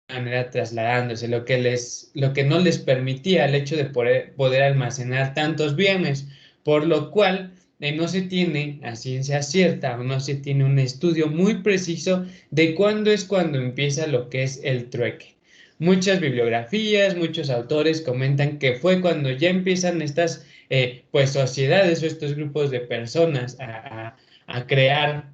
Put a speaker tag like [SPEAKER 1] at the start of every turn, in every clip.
[SPEAKER 1] manera trasladándose, lo que no les permitía el hecho de poder almacenar tantos bienes, por lo cual no se tiene a ciencia cierta o no se tiene un estudio muy preciso de cuándo es cuando empieza lo que es el trueque. Muchas bibliografías, muchos autores comentan que fue cuando ya empiezan estas pues sociedades o estos grupos de personas a crear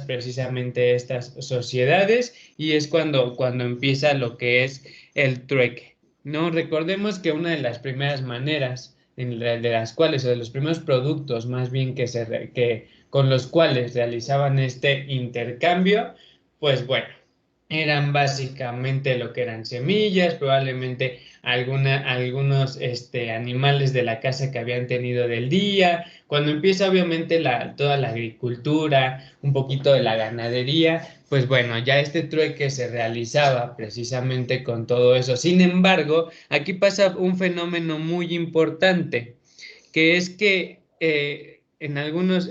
[SPEAKER 1] precisamente estas sociedades y es cuando empieza lo que es el trueque, ¿no? Recordemos que una de las primeras maneras de las cuales, o de los primeros productos más bien con los cuales realizaban este intercambio, pues bueno, eran básicamente lo que eran semillas, probablemente algunos animales de la casa que habían tenido del día. Cuando empieza obviamente toda la agricultura, un poquito de la ganadería, pues bueno, ya este trueque se realizaba precisamente con todo eso. Sin embargo, aquí pasa un fenómeno muy importante, que es que en algunos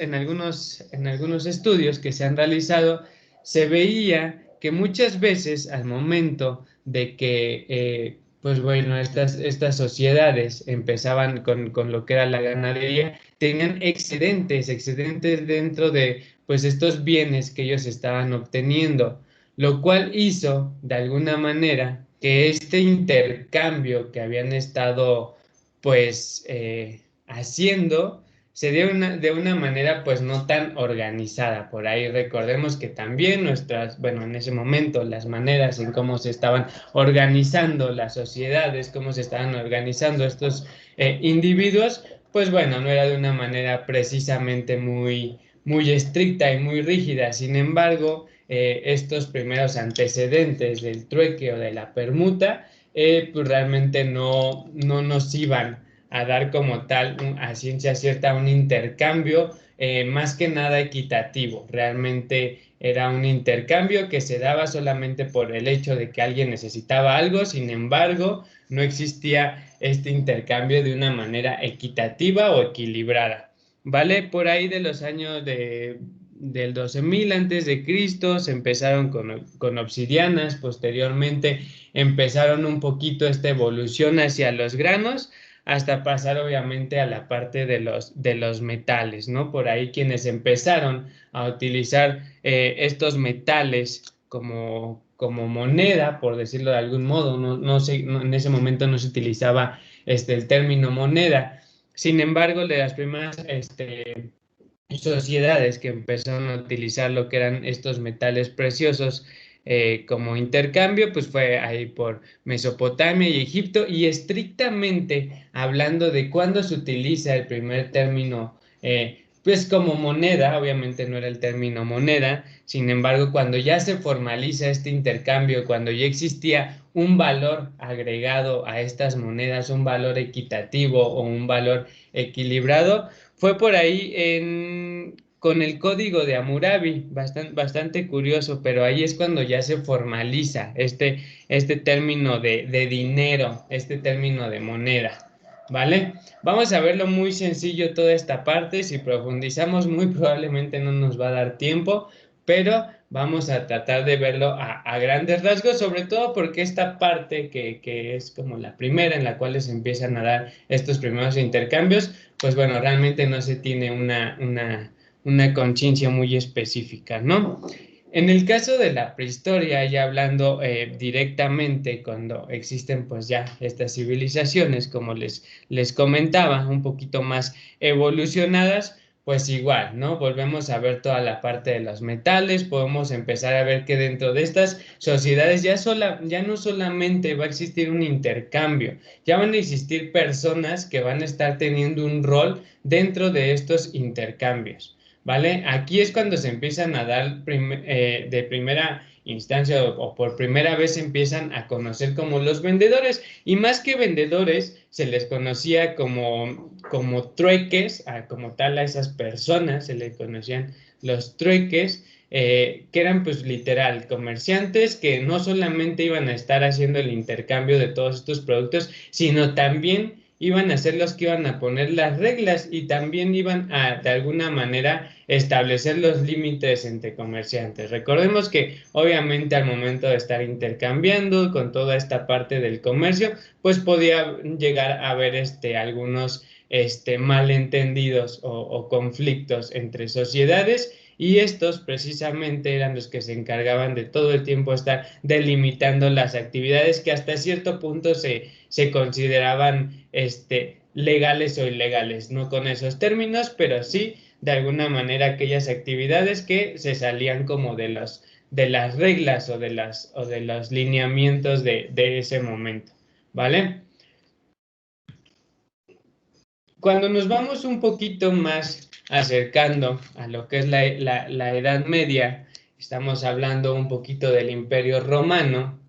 [SPEAKER 1] estudios que se han realizado, se veía que muchas veces al momento de que, pues bueno, estas sociedades empezaban con lo que era la ganadería, tenían excedentes dentro de pues estos bienes que ellos estaban obteniendo, lo cual hizo de alguna manera que este intercambio que habían estado pues haciendo se dio de una manera pues no tan organizada. Por ahí recordemos que también bueno, en ese momento las maneras en cómo se estaban organizando las sociedades, cómo se estaban organizando estos individuos, pues bueno, no era de una manera precisamente muy estricta y muy rígida. Sin embargo, estos primeros antecedentes del trueque o de la permuta, pues realmente no nos iban a dar como tal, a ciencia cierta, un intercambio más que nada equitativo. Realmente era un intercambio que se daba solamente por el hecho de que alguien necesitaba algo, sin embargo, no existía este intercambio de una manera equitativa o equilibrada. ¿Vale? Por ahí de los años del 12.000 antes de Cristo se empezaron con obsidianas, posteriormente empezaron un poquito esta evolución hacia los granos, hasta pasar obviamente a la parte de los metales, ¿no? Por ahí quienes empezaron a utilizar estos metales como moneda, por decirlo de algún modo, en ese momento no se utilizaba el término moneda. Sin embargo, de las primeras sociedades que empezaron a utilizar lo que eran estos metales preciosos como intercambio, pues fue ahí por Mesopotamia y Egipto, y estrictamente hablando de cuándo se utiliza el primer término, pues como moneda, obviamente no era el término moneda, sin embargo, cuando ya se formaliza este intercambio, cuando ya existía un valor agregado a estas monedas, un valor equitativo o un valor equilibrado, fue por ahí con el código de Hammurabi, bastante curioso, pero ahí es cuando ya se formaliza este término de dinero, este término de moneda, ¿vale? Vamos a verlo muy sencillo toda esta parte, si profundizamos muy probablemente no nos va a dar tiempo, pero vamos a tratar de verlo a grandes rasgos, sobre todo porque esta parte que es como la primera en la cual se empiezan a dar estos primeros intercambios, pues bueno, realmente no se tiene una conciencia muy específica, ¿no? En el caso de la prehistoria, ya hablando directamente cuando existen pues ya estas civilizaciones, como les comentaba, un poquito más evolucionadas, pues igual, ¿no? Volvemos a ver toda la parte de los metales, podemos empezar a ver que dentro de estas sociedades ya no solamente va a existir un intercambio, ya van a existir personas que van a estar teniendo un rol dentro de estos intercambios, ¿vale? Aquí es cuando se empiezan a dar de primera instancia o por primera vez se empiezan a conocer como los vendedores, y más que vendedores se les conocía como trueques, como tal a esas personas se les conocían los trueques, que eran pues literal comerciantes que no solamente iban a estar haciendo el intercambio de todos estos productos, sino también iban a ser los que iban a poner las reglas y también iban a, de alguna manera, establecer los límites entre comerciantes. Recordemos que obviamente al momento de estar intercambiando con toda esta parte del comercio, pues podía llegar a haber algunos malentendidos o conflictos entre sociedades, y estos precisamente eran los que se encargaban de todo el tiempo estar delimitando las actividades que hasta cierto punto se consideraban legales o ilegales, no con esos términos, pero sí de alguna manera aquellas actividades que se salían como de las reglas o de los lineamientos de ese momento, ¿vale? Cuando nos vamos un poquito más acercando a lo que es la Edad Media, estamos hablando un poquito del Imperio Romano,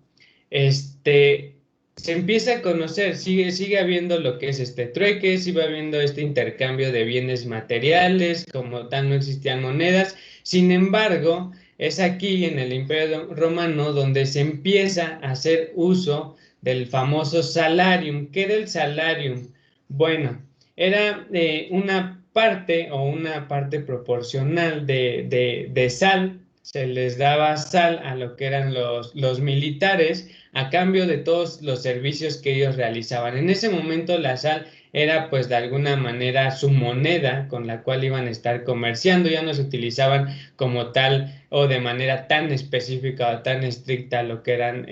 [SPEAKER 1] se empieza a conocer, sigue habiendo lo que es trueque, sigue habiendo este intercambio de bienes materiales, como tal no existían monedas. Sin embargo, es aquí en el Imperio Romano donde se empieza a hacer uso del famoso salarium. ¿Qué era el salarium? Bueno, era una parte proporcional de sal. Se les daba sal a lo que eran los militares a cambio de todos los servicios que ellos realizaban. En ese momento la sal era pues de alguna manera su moneda con la cual iban a estar comerciando, ya no se utilizaban como tal o de manera tan específica o tan estricta lo que eran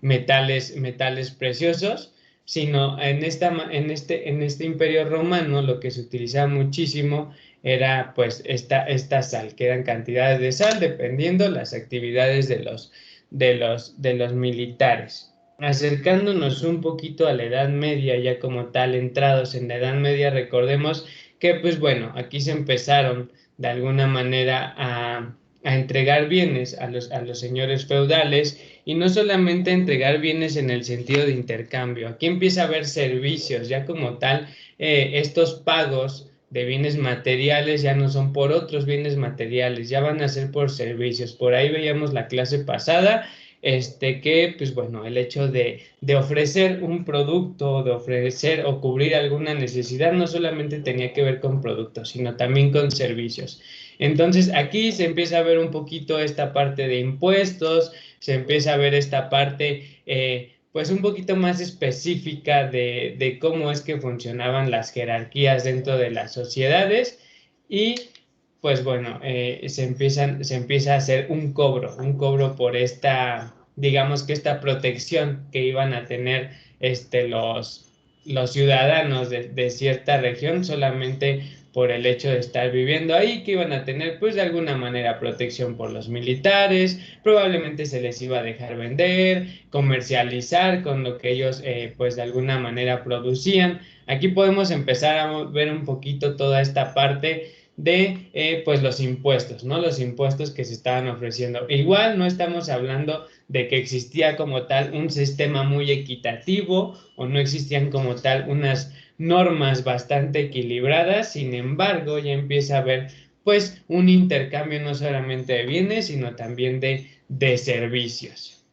[SPEAKER 1] metales preciosos, sino en este imperio romano lo que se utilizaba muchísimo era pues esta sal, que eran cantidades de sal dependiendo las actividades de los militares. Acercándonos un poquito a la Edad Media, ya como tal, entrados en la Edad Media, recordemos que, pues bueno, aquí se empezaron de alguna manera a entregar bienes a los señores feudales, y no solamente entregar bienes en el sentido de intercambio, aquí empieza a haber servicios, ya como tal, estos pagos de bienes materiales ya no son por otros bienes materiales, ya van a ser por servicios. Por ahí veíamos la clase pasada, que pues bueno, el hecho de ofrecer un producto, de ofrecer o cubrir alguna necesidad, no solamente tenía que ver con productos, sino también con servicios. Entonces aquí se empieza a ver un poquito esta parte de impuestos, se empieza a ver esta parte pues un poquito más específica de cómo es que funcionaban las jerarquías dentro de las sociedades, y pues bueno, se empieza a hacer un cobro por digamos que esta protección que iban a tener los ciudadanos de cierta región solamente por el hecho de estar viviendo ahí, que iban a tener pues de alguna manera protección por los militares, probablemente se les iba a dejar vender, comercializar con lo que ellos pues de alguna manera producían. Aquí podemos empezar a ver un poquito toda esta parte de pues los impuestos, ¿no? Los impuestos que se estaban ofreciendo. Igual no estamos hablando de que existía como tal un sistema muy equitativo o no existían como tal unas normas bastante equilibradas, sin embargo ya empieza a haber pues un intercambio no solamente de bienes, sino también de servicios.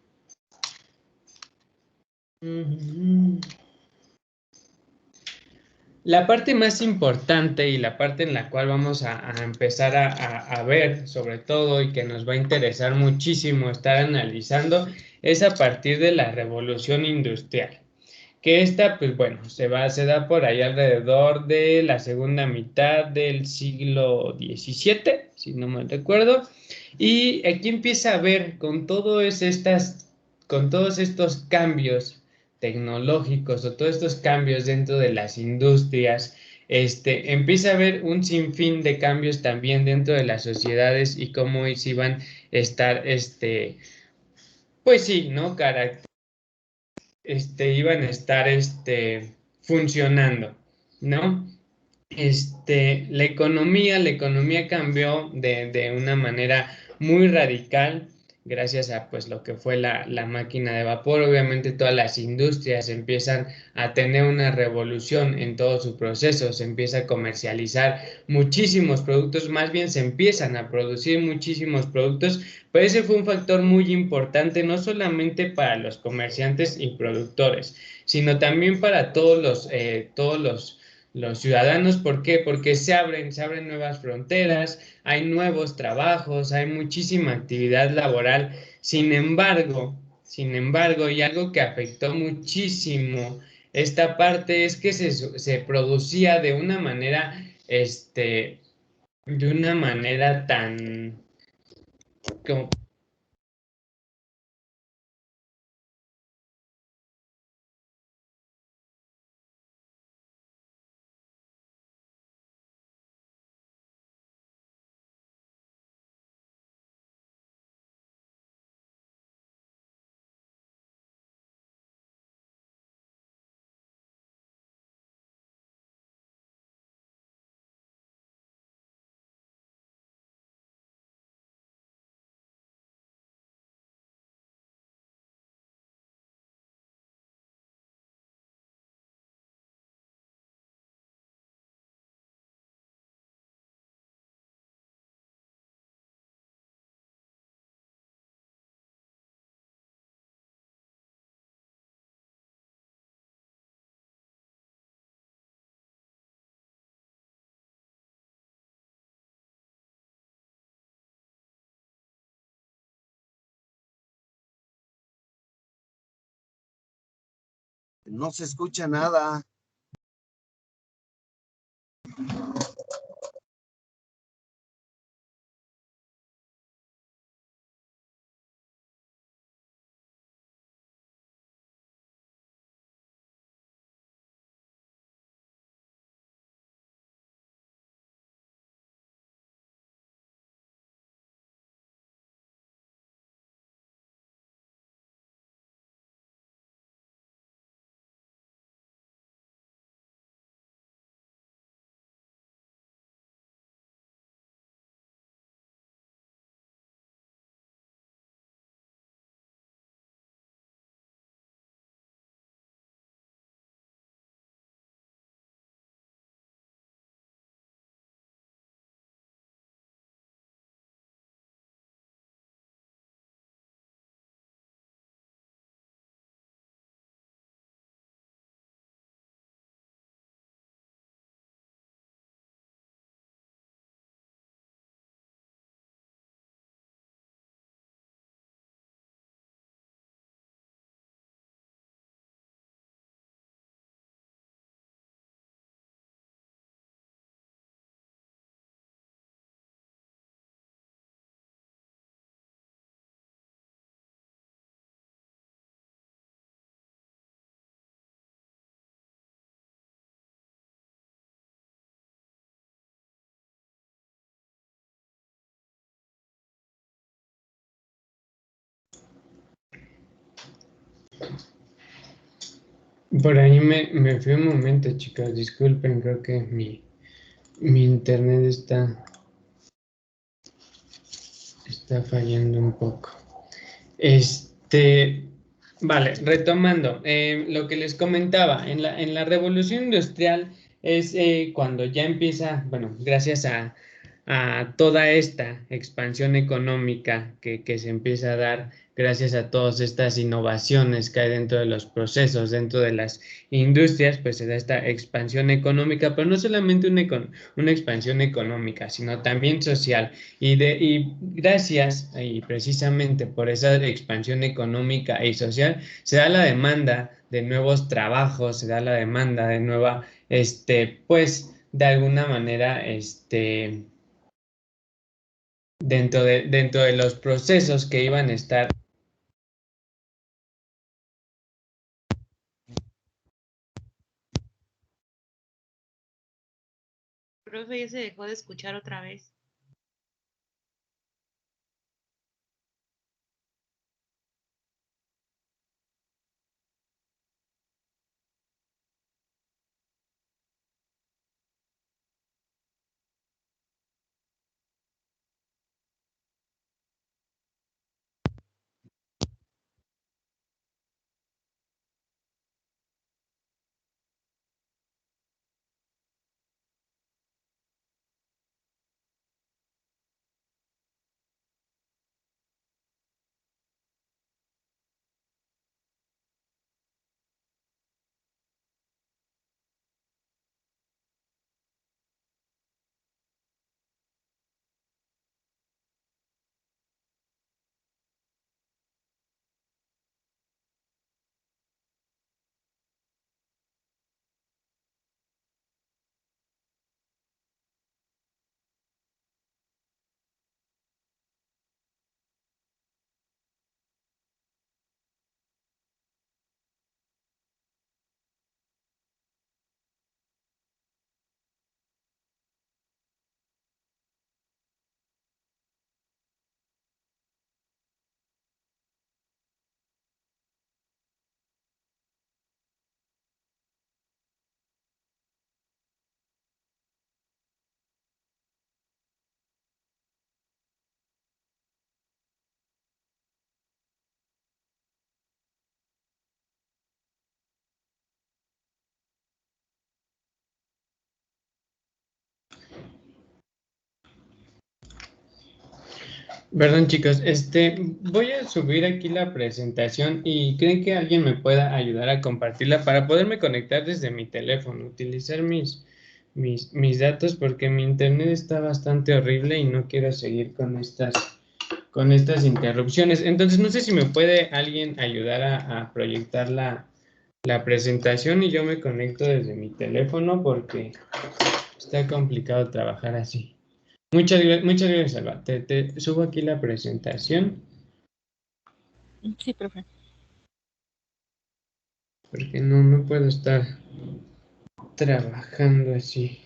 [SPEAKER 1] La parte más importante y la parte en la cual vamos a empezar a ver sobre todo y que nos va a interesar muchísimo estar analizando es a partir de la revolución industrial, que esta pues bueno se da por ahí alrededor de la segunda mitad del siglo XVII, si no mal recuerdo, y aquí empieza a ver con todos estos cambios tecnológicos o todos estos cambios dentro de las industrias, empieza a haber un sinfín de cambios también dentro de las sociedades y cómo se iban a estar, pues sí, ¿no? Iban a estar, funcionando, ¿no? La economía cambió de una manera muy radical, gracias a pues lo que fue la máquina de vapor. Obviamente todas las industrias empiezan a tener una revolución en todo su proceso, se empieza a comercializar muchísimos productos, más bien se empiezan a producir muchísimos productos, pero ese fue un factor muy importante, no solamente para los comerciantes y productores, sino también para los ciudadanos. ¿Por qué? Porque se abren nuevas fronteras, hay nuevos trabajos, hay muchísima actividad laboral. Sin embargo, y algo que afectó muchísimo esta parte es que se producía de una manera tan, como,
[SPEAKER 2] No se escucha nada.
[SPEAKER 1] por ahí me fui un momento, chicos, disculpen, creo que mi internet está fallando un poco. Este, vale, retomando, lo que les comentaba, en la revolución industrial es cuando ya empieza, bueno, gracias a toda esta expansión económica que se empieza a dar, gracias a todas estas innovaciones que hay dentro de los procesos, dentro de las industrias, pues se da esta expansión económica, pero no solamente una expansión económica, sino también social. Y gracias, y precisamente por esa expansión económica y social, se da la demanda de nuevos trabajos, se da la demanda de nueva, pues, de alguna manera, dentro de los procesos que iban a estar.
[SPEAKER 3] Profe, ya se dejó de escuchar otra vez.
[SPEAKER 1] Perdón, chicos, voy a subir aquí la presentación y ¿creen que alguien me pueda ayudar a compartirla para poderme conectar desde mi teléfono, utilizar mis datos porque mi internet está bastante horrible y no quiero seguir con estas interrupciones? Entonces, no sé si me puede alguien ayudar a proyectar la presentación y yo me conecto desde mi teléfono porque está complicado trabajar así. Muchas gracias, Alba. Te subo aquí la presentación
[SPEAKER 4] Sí, profe.
[SPEAKER 1] porque no puedo estar trabajando así.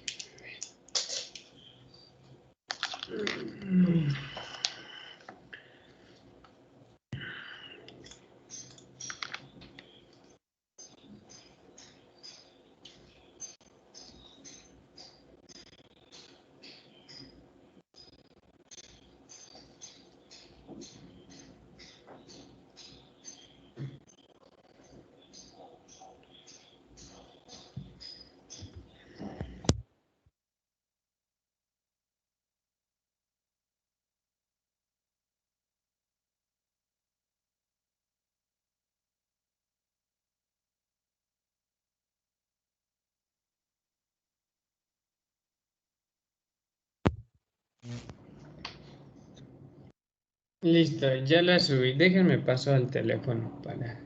[SPEAKER 1] Listo, ya la subí. Déjenme paso al teléfono para...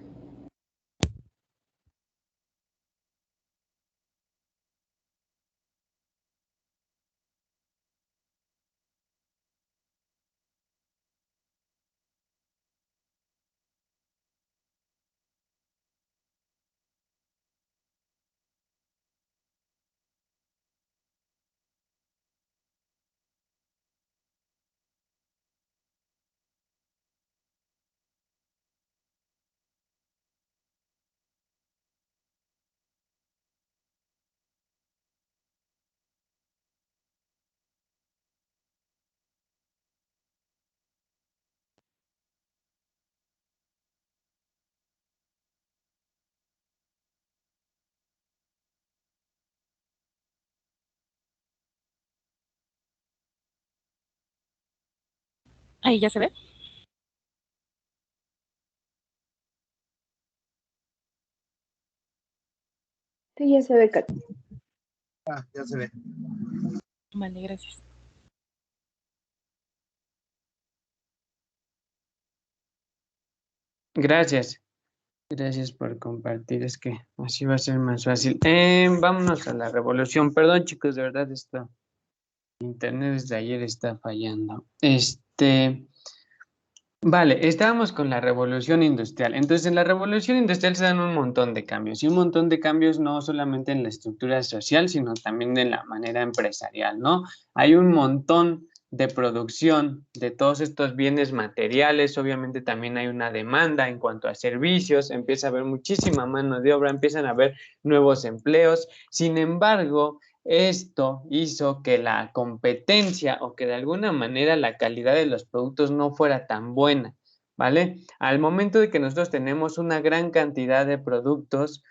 [SPEAKER 4] Ahí ya se ve.
[SPEAKER 5] Sí, ya se ve, Katy.
[SPEAKER 2] Ah, ya se ve.
[SPEAKER 4] Vale, gracias.
[SPEAKER 1] Gracias. Gracias por compartir. Es que así va a ser más fácil. Vámonos a la revolución. Perdón, chicos, de verdad esto. Internet desde ayer está fallando. Vale, estábamos con la revolución industrial. Entonces, en la revolución industrial se dan un montón de cambios y un montón de cambios no solamente en la estructura social, sino también en la manera empresarial, ¿no? Hay un montón de producción de todos estos bienes materiales, obviamente también hay una demanda en cuanto a servicios, empieza a haber muchísima mano de obra, empiezan a haber nuevos empleos. Sin embargo, esto hizo que la competencia o que de alguna manera la calidad de los productos no fuera tan buena, ¿vale? Al momento de que nosotros tenemos una gran cantidad de productos,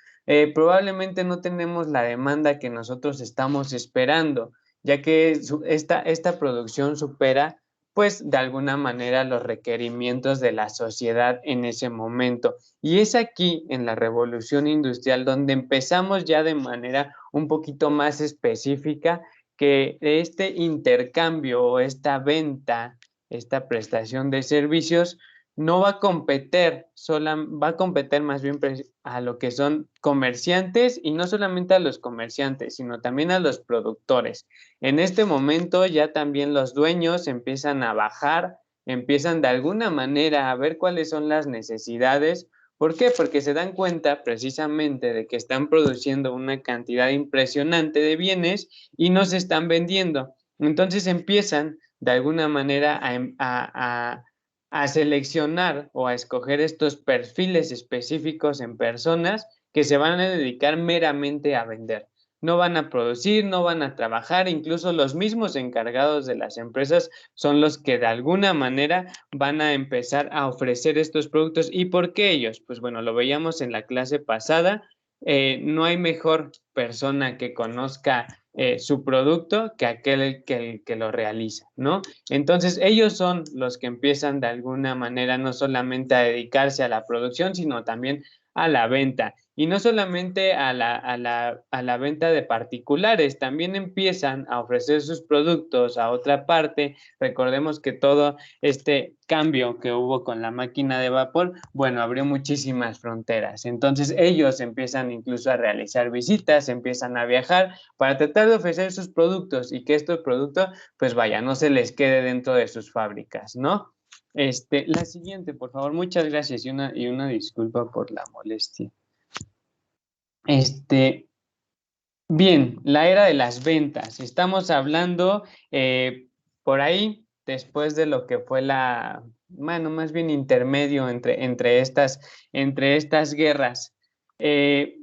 [SPEAKER 1] probablemente no tenemos la demanda que nosotros estamos esperando, ya que esta producción supera, pues, de alguna manera los requerimientos de la sociedad en ese momento. Y es aquí, en la revolución industrial, donde empezamos ya de manera un poquito más específica que este intercambio o esta venta, esta prestación de servicios no va a competir, va a competir más bien a lo que son comerciantes y no solamente a los comerciantes, sino también a los productores. En este momento ya también los dueños empiezan a bajar, empiezan de alguna manera a ver cuáles son las necesidades. ¿Por qué? Porque se dan cuenta precisamente de que están produciendo una cantidad impresionante de bienes y no se están vendiendo. Entonces empiezan de alguna manera a seleccionar o a escoger estos perfiles específicos en personas que se van a dedicar meramente a vender. No van a producir, no van a trabajar, incluso los mismos encargados de las empresas son los que de alguna manera van a empezar a ofrecer estos productos. ¿Y por qué ellos? Pues bueno, lo veíamos en la clase pasada. No hay mejor persona que conozca su producto que aquel que lo realiza, ¿no? Entonces, ellos son los que empiezan de alguna manera no solamente a dedicarse a la producción, sino también a la venta. Y no solamente a la venta de particulares, también empiezan a ofrecer sus productos a otra parte. Recordemos que todo este cambio que hubo con la máquina de vapor, bueno, abrió muchísimas fronteras. Entonces, ellos empiezan incluso a realizar visitas, empiezan a viajar para tratar de ofrecer sus productos y que estos productos, pues vaya, no se les quede dentro de sus fábricas, ¿no? La siguiente, por favor, muchas gracias y una disculpa por la molestia. Bien, la era de las ventas. Estamos hablando por ahí, después de lo que fue bueno, más bien intermedio entre estas guerras. ¿Qué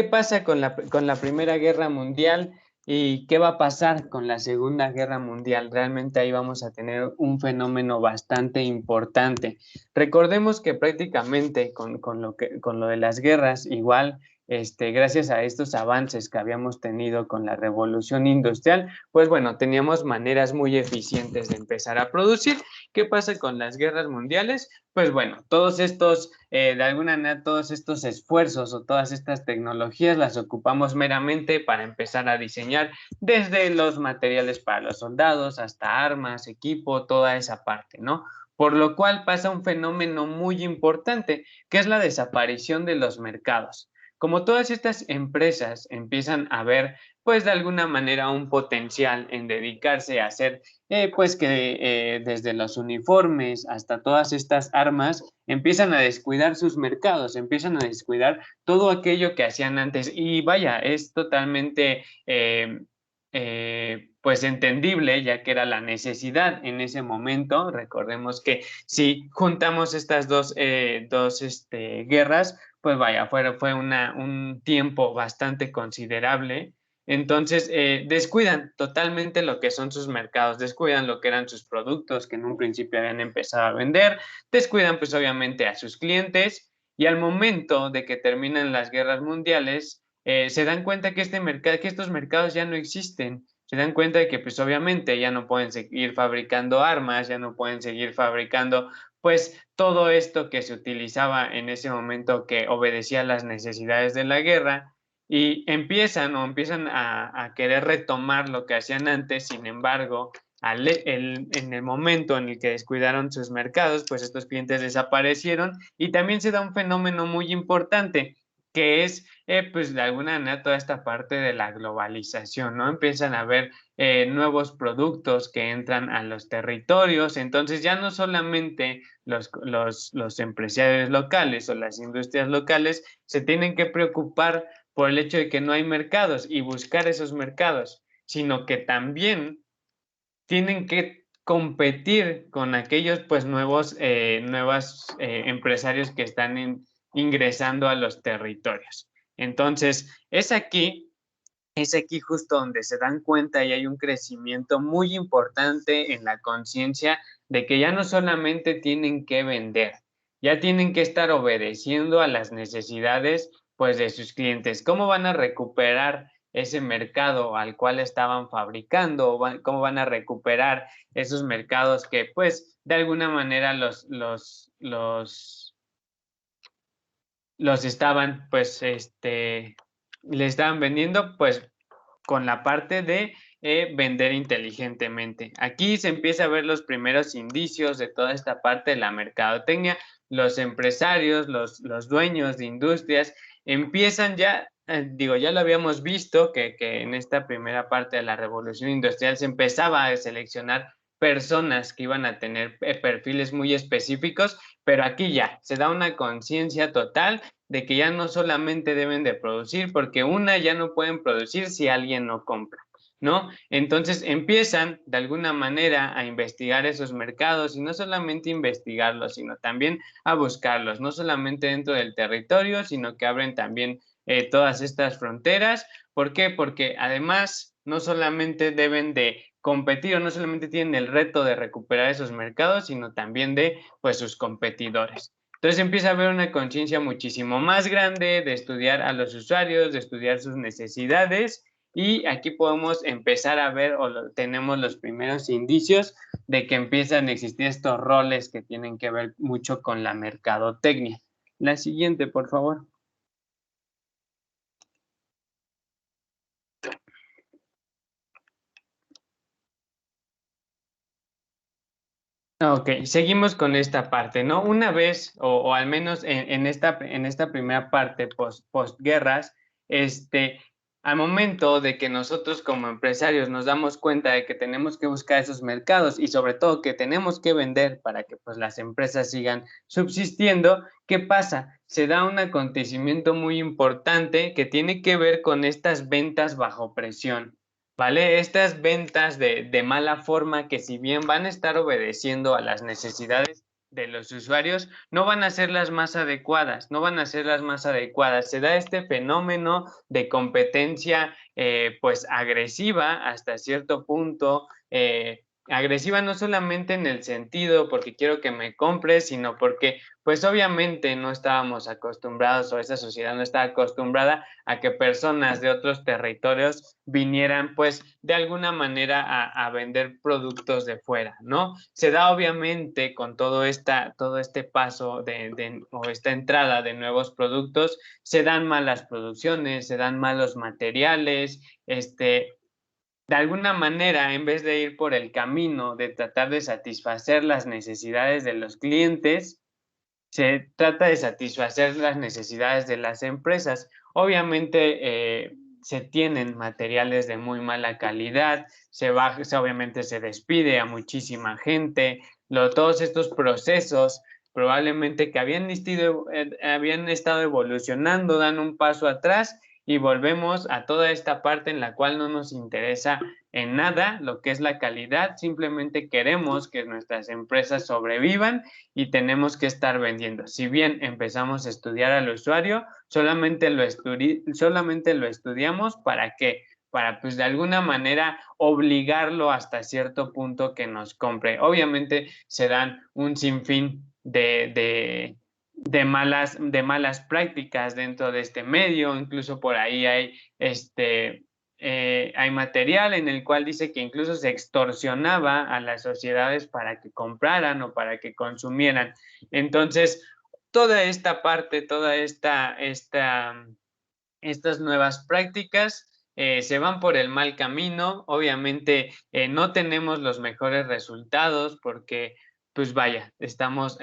[SPEAKER 1] pasa con la Primera Guerra Mundial y qué va a pasar con la Segunda Guerra Mundial? Realmente ahí vamos a tener un fenómeno bastante importante. Recordemos que prácticamente con lo de las guerras, igual, gracias a estos avances que habíamos tenido con la Revolución Industrial, pues bueno, teníamos maneras muy eficientes de empezar a producir. ¿Qué pasa con las guerras mundiales? Pues bueno, todos estos, de alguna manera, todos estos esfuerzos o todas estas tecnologías las ocupamos meramente para empezar a diseñar desde los materiales para los soldados hasta armas, equipo, toda esa parte, ¿no? Por lo cual pasa un fenómeno muy importante, que es la desaparición de los mercados. Como todas estas empresas empiezan a ver, pues de alguna manera, un potencial en dedicarse a hacer pues que desde los uniformes hasta todas estas armas empiezan a descuidar sus mercados, empiezan a descuidar todo aquello que hacían antes y vaya, es totalmente pues entendible, ya que era la necesidad en ese momento. Recordemos que si juntamos estas dos guerras, pues vaya, fue un tiempo bastante considerable. Entonces, descuidan totalmente lo que son sus mercados, descuidan lo que eran sus productos que en un principio habían empezado a vender, descuidan pues obviamente a sus clientes y al momento de que terminan las guerras mundiales, se dan cuenta que que estos mercados ya no existen, se dan cuenta de que pues obviamente ya no pueden seguir fabricando armas, ya no pueden seguir fabricando pues todo esto que se utilizaba en ese momento que obedecía a las necesidades de la guerra y empiezan a querer retomar lo que hacían antes. Sin embargo, en el momento en el que descuidaron sus mercados, pues estos clientes desaparecieron y también se da un fenómeno muy importante que es, pues de alguna manera, toda esta parte de la globalización, ¿no? Empiezan a haber nuevos productos que entran a los territorios, entonces ya no solamente los empresarios locales o las industrias locales se tienen que preocupar por el hecho de que no hay mercados y buscar esos mercados, sino que también tienen que competir con aquellos pues nuevos empresarios que están ingresando a los territorios. Entonces, es aquí justo donde se dan cuenta y hay un crecimiento muy importante en la conciencia de que ya no solamente tienen que vender, ya tienen que estar obedeciendo a las necesidades pues de sus clientes. ¿Cómo van a recuperar ese mercado al cual estaban fabricando? ¿Cómo van a recuperar esos mercados que pues de alguna manera los estaban pues le estaban vendiendo pues con la parte de vender inteligentemente? Aquí se empieza a ver los primeros indicios de toda esta parte de la mercadotecnia. Los empresarios, los dueños de industrias empiezan ya, ya lo habíamos visto que en esta primera parte de la revolución industrial se empezaba a seleccionar personas que iban a tener perfiles muy específicos, pero aquí ya se da una conciencia total de que ya no solamente deben de producir, porque ya no pueden producir si alguien no compra, ¿no? Entonces empiezan de alguna manera a investigar esos mercados y no solamente investigarlos, sino también a buscarlos, no solamente dentro del territorio, sino que abren también todas estas fronteras. ¿Por qué? Porque además no solamente deben de competir o no solamente tienen el reto de recuperar esos mercados, sino también de pues sus competidores. Entonces empieza a haber una conciencia muchísimo más grande de estudiar a los usuarios, de estudiar sus necesidades y aquí podemos empezar a ver tenemos los primeros indicios de que empiezan a existir estos roles que tienen que ver mucho con la mercadotecnia. La siguiente, por favor. Ok, seguimos con esta parte, ¿no? Una vez, o al menos en esta primera parte postguerras, al momento de que nosotros como empresarios nos damos cuenta de que tenemos que buscar esos mercados y sobre todo que tenemos que vender para que pues las empresas sigan subsistiendo, ¿qué pasa? Se da un acontecimiento muy importante que tiene que ver con estas ventas bajo presión. ¿Vale? Estas ventas de mala forma que si bien van a estar obedeciendo a las necesidades de los usuarios, no van a ser las más adecuadas, no van a ser las más adecuadas. Se da este fenómeno de competencia pues agresiva hasta cierto punto, agresiva no solamente en el sentido porque quiero que me compres, sino porque pues obviamente no estábamos acostumbrados o esa sociedad no está acostumbrada a que personas de otros territorios vinieran pues de alguna manera a vender productos de fuera, ¿no? Se da obviamente con todo este paso o esta entrada de nuevos productos, se dan malas producciones, se dan malos materiales, de alguna manera, en vez de ir por el camino de tratar de satisfacer las necesidades de los clientes, se trata de satisfacer las necesidades de las empresas. Obviamente se tienen materiales de muy mala calidad, obviamente se despide a muchísima gente, todos estos procesos probablemente que habían estado evolucionando, dan un paso atrás y volvemos a toda esta parte en la cual no nos interesa en nada lo que es la calidad, simplemente queremos que nuestras empresas sobrevivan y tenemos que estar vendiendo. Si bien empezamos a estudiar al usuario, solamente lo estudiamos para qué, para pues de alguna manera obligarlo hasta cierto punto que nos compre. Obviamente se dan un sinfín de malas prácticas dentro de este medio, incluso por ahí hay material en el cual dice que incluso se extorsionaba a las sociedades para que compraran o para que consumieran. Entonces, toda esta parte, estas nuevas prácticas se van por el mal camino. Obviamente no tenemos los mejores resultados porque, pues vaya, estamos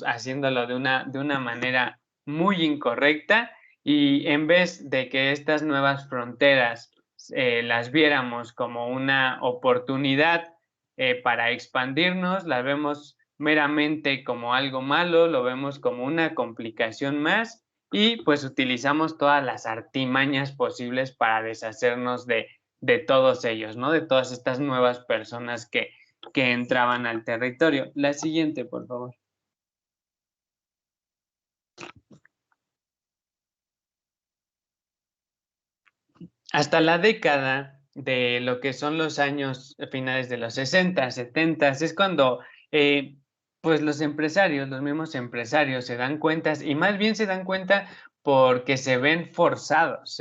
[SPEAKER 1] haciéndolo de una manera muy incorrecta y en vez de que estas nuevas fronteras las viéramos como una oportunidad para expandirnos, las vemos meramente como algo malo, lo vemos como una complicación más y pues utilizamos todas las artimañas posibles para deshacernos de todos ellos, ¿no? De todas estas nuevas personas que entraban al territorio. La siguiente, por favor. Hasta la década de lo que son los años finales de los 60, 70, es cuando pues los mismos empresarios se dan cuenta y más bien se dan cuenta porque se ven forzados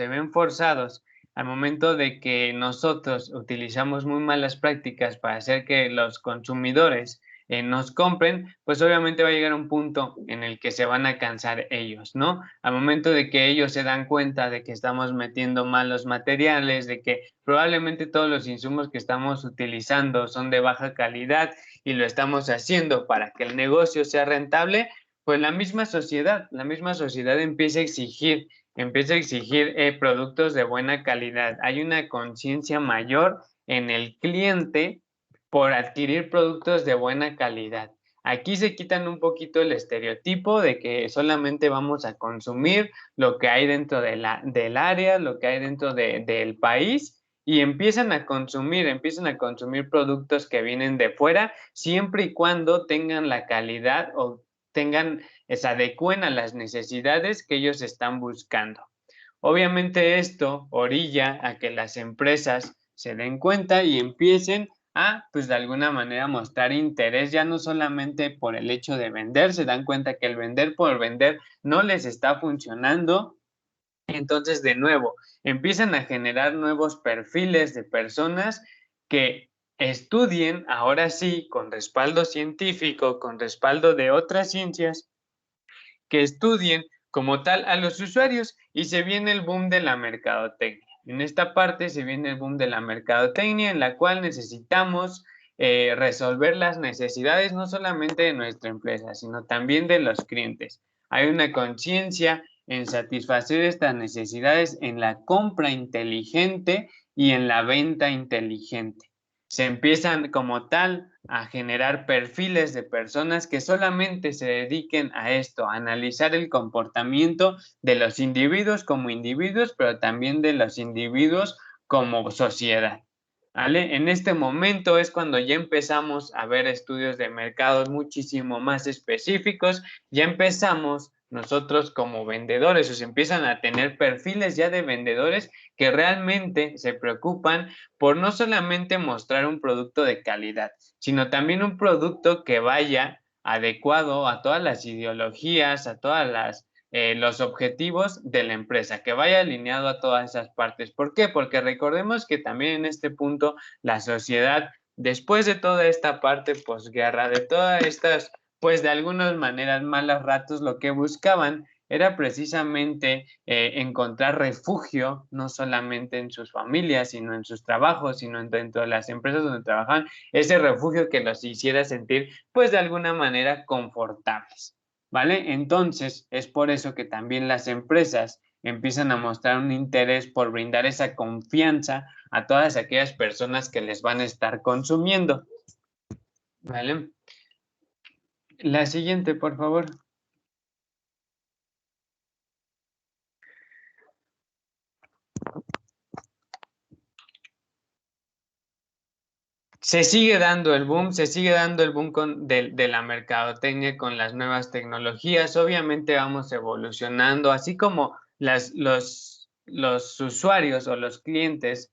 [SPEAKER 1] al momento de que nosotros utilizamos muy malas prácticas para hacer que los consumidores nos compren, pues obviamente va a llegar un punto en el que se van a cansar ellos, ¿no? Al momento de que ellos se dan cuenta de que estamos metiendo malos materiales, de que probablemente todos los insumos que estamos utilizando son de baja calidad y lo estamos haciendo para que el negocio sea rentable, pues la misma sociedad empieza a exigir productos de buena calidad. Hay una conciencia mayor en el cliente por adquirir productos de buena calidad. Aquí se quitan un poquito el estereotipo de que solamente vamos a consumir lo que hay dentro del área, lo que hay dentro del país y empiezan a consumir productos que vienen de fuera siempre y cuando tengan la calidad o se adecúen a las necesidades que ellos están buscando. Obviamente esto orilla a que las empresas se den cuenta y empiecen pues de alguna manera mostrar interés, ya no solamente por el hecho de vender, se dan cuenta que el vender por vender no les está funcionando Entonces, de nuevo, empiezan a generar nuevos perfiles de personas que estudien, ahora sí, con respaldo científico, con respaldo de otras ciencias, que estudien como tal a los usuarios, y se viene el boom de la mercadotecnia. En esta parte se viene el boom de la mercadotecnia, en la cual necesitamos resolver las necesidades no solamente de nuestra empresa, sino también de los clientes. Hay una conciencia en satisfacer estas necesidades en la compra inteligente y en la venta inteligente. Se empiezan como tal a generar perfiles de personas que solamente se dediquen a esto, a analizar el comportamiento de los individuos como individuos, pero también de los individuos como sociedad. ¿Vale? En este momento es cuando ya empezamos a ver estudios de mercados muchísimo más específicos, ya empezamos nosotros como vendedores, o se empiezan a tener perfiles ya de vendedores que realmente se preocupan por no solamente mostrar un producto de calidad, sino también un producto que vaya adecuado a todas las ideologías, a todas los objetivos de la empresa, que vaya alineado a todas esas partes. ¿Por qué? Porque recordemos que también en este punto la sociedad, después de toda esta parte posguerra, de todas estas, pues de algunas maneras malos ratos, lo que buscaban era precisamente encontrar refugio, no solamente en sus familias, sino en sus trabajos, sino dentro de las empresas donde trabajaban, ese refugio que los hiciera sentir, pues de alguna manera, confortables. ¿Vale? Entonces, es por eso que también las empresas empiezan a mostrar un interés por brindar esa confianza a todas aquellas personas que les van a estar consumiendo. ¿Vale? La siguiente, por favor. Se sigue dando el boom, de la mercadotecnia con las nuevas tecnologías. Obviamente vamos evolucionando, así como los usuarios o los clientes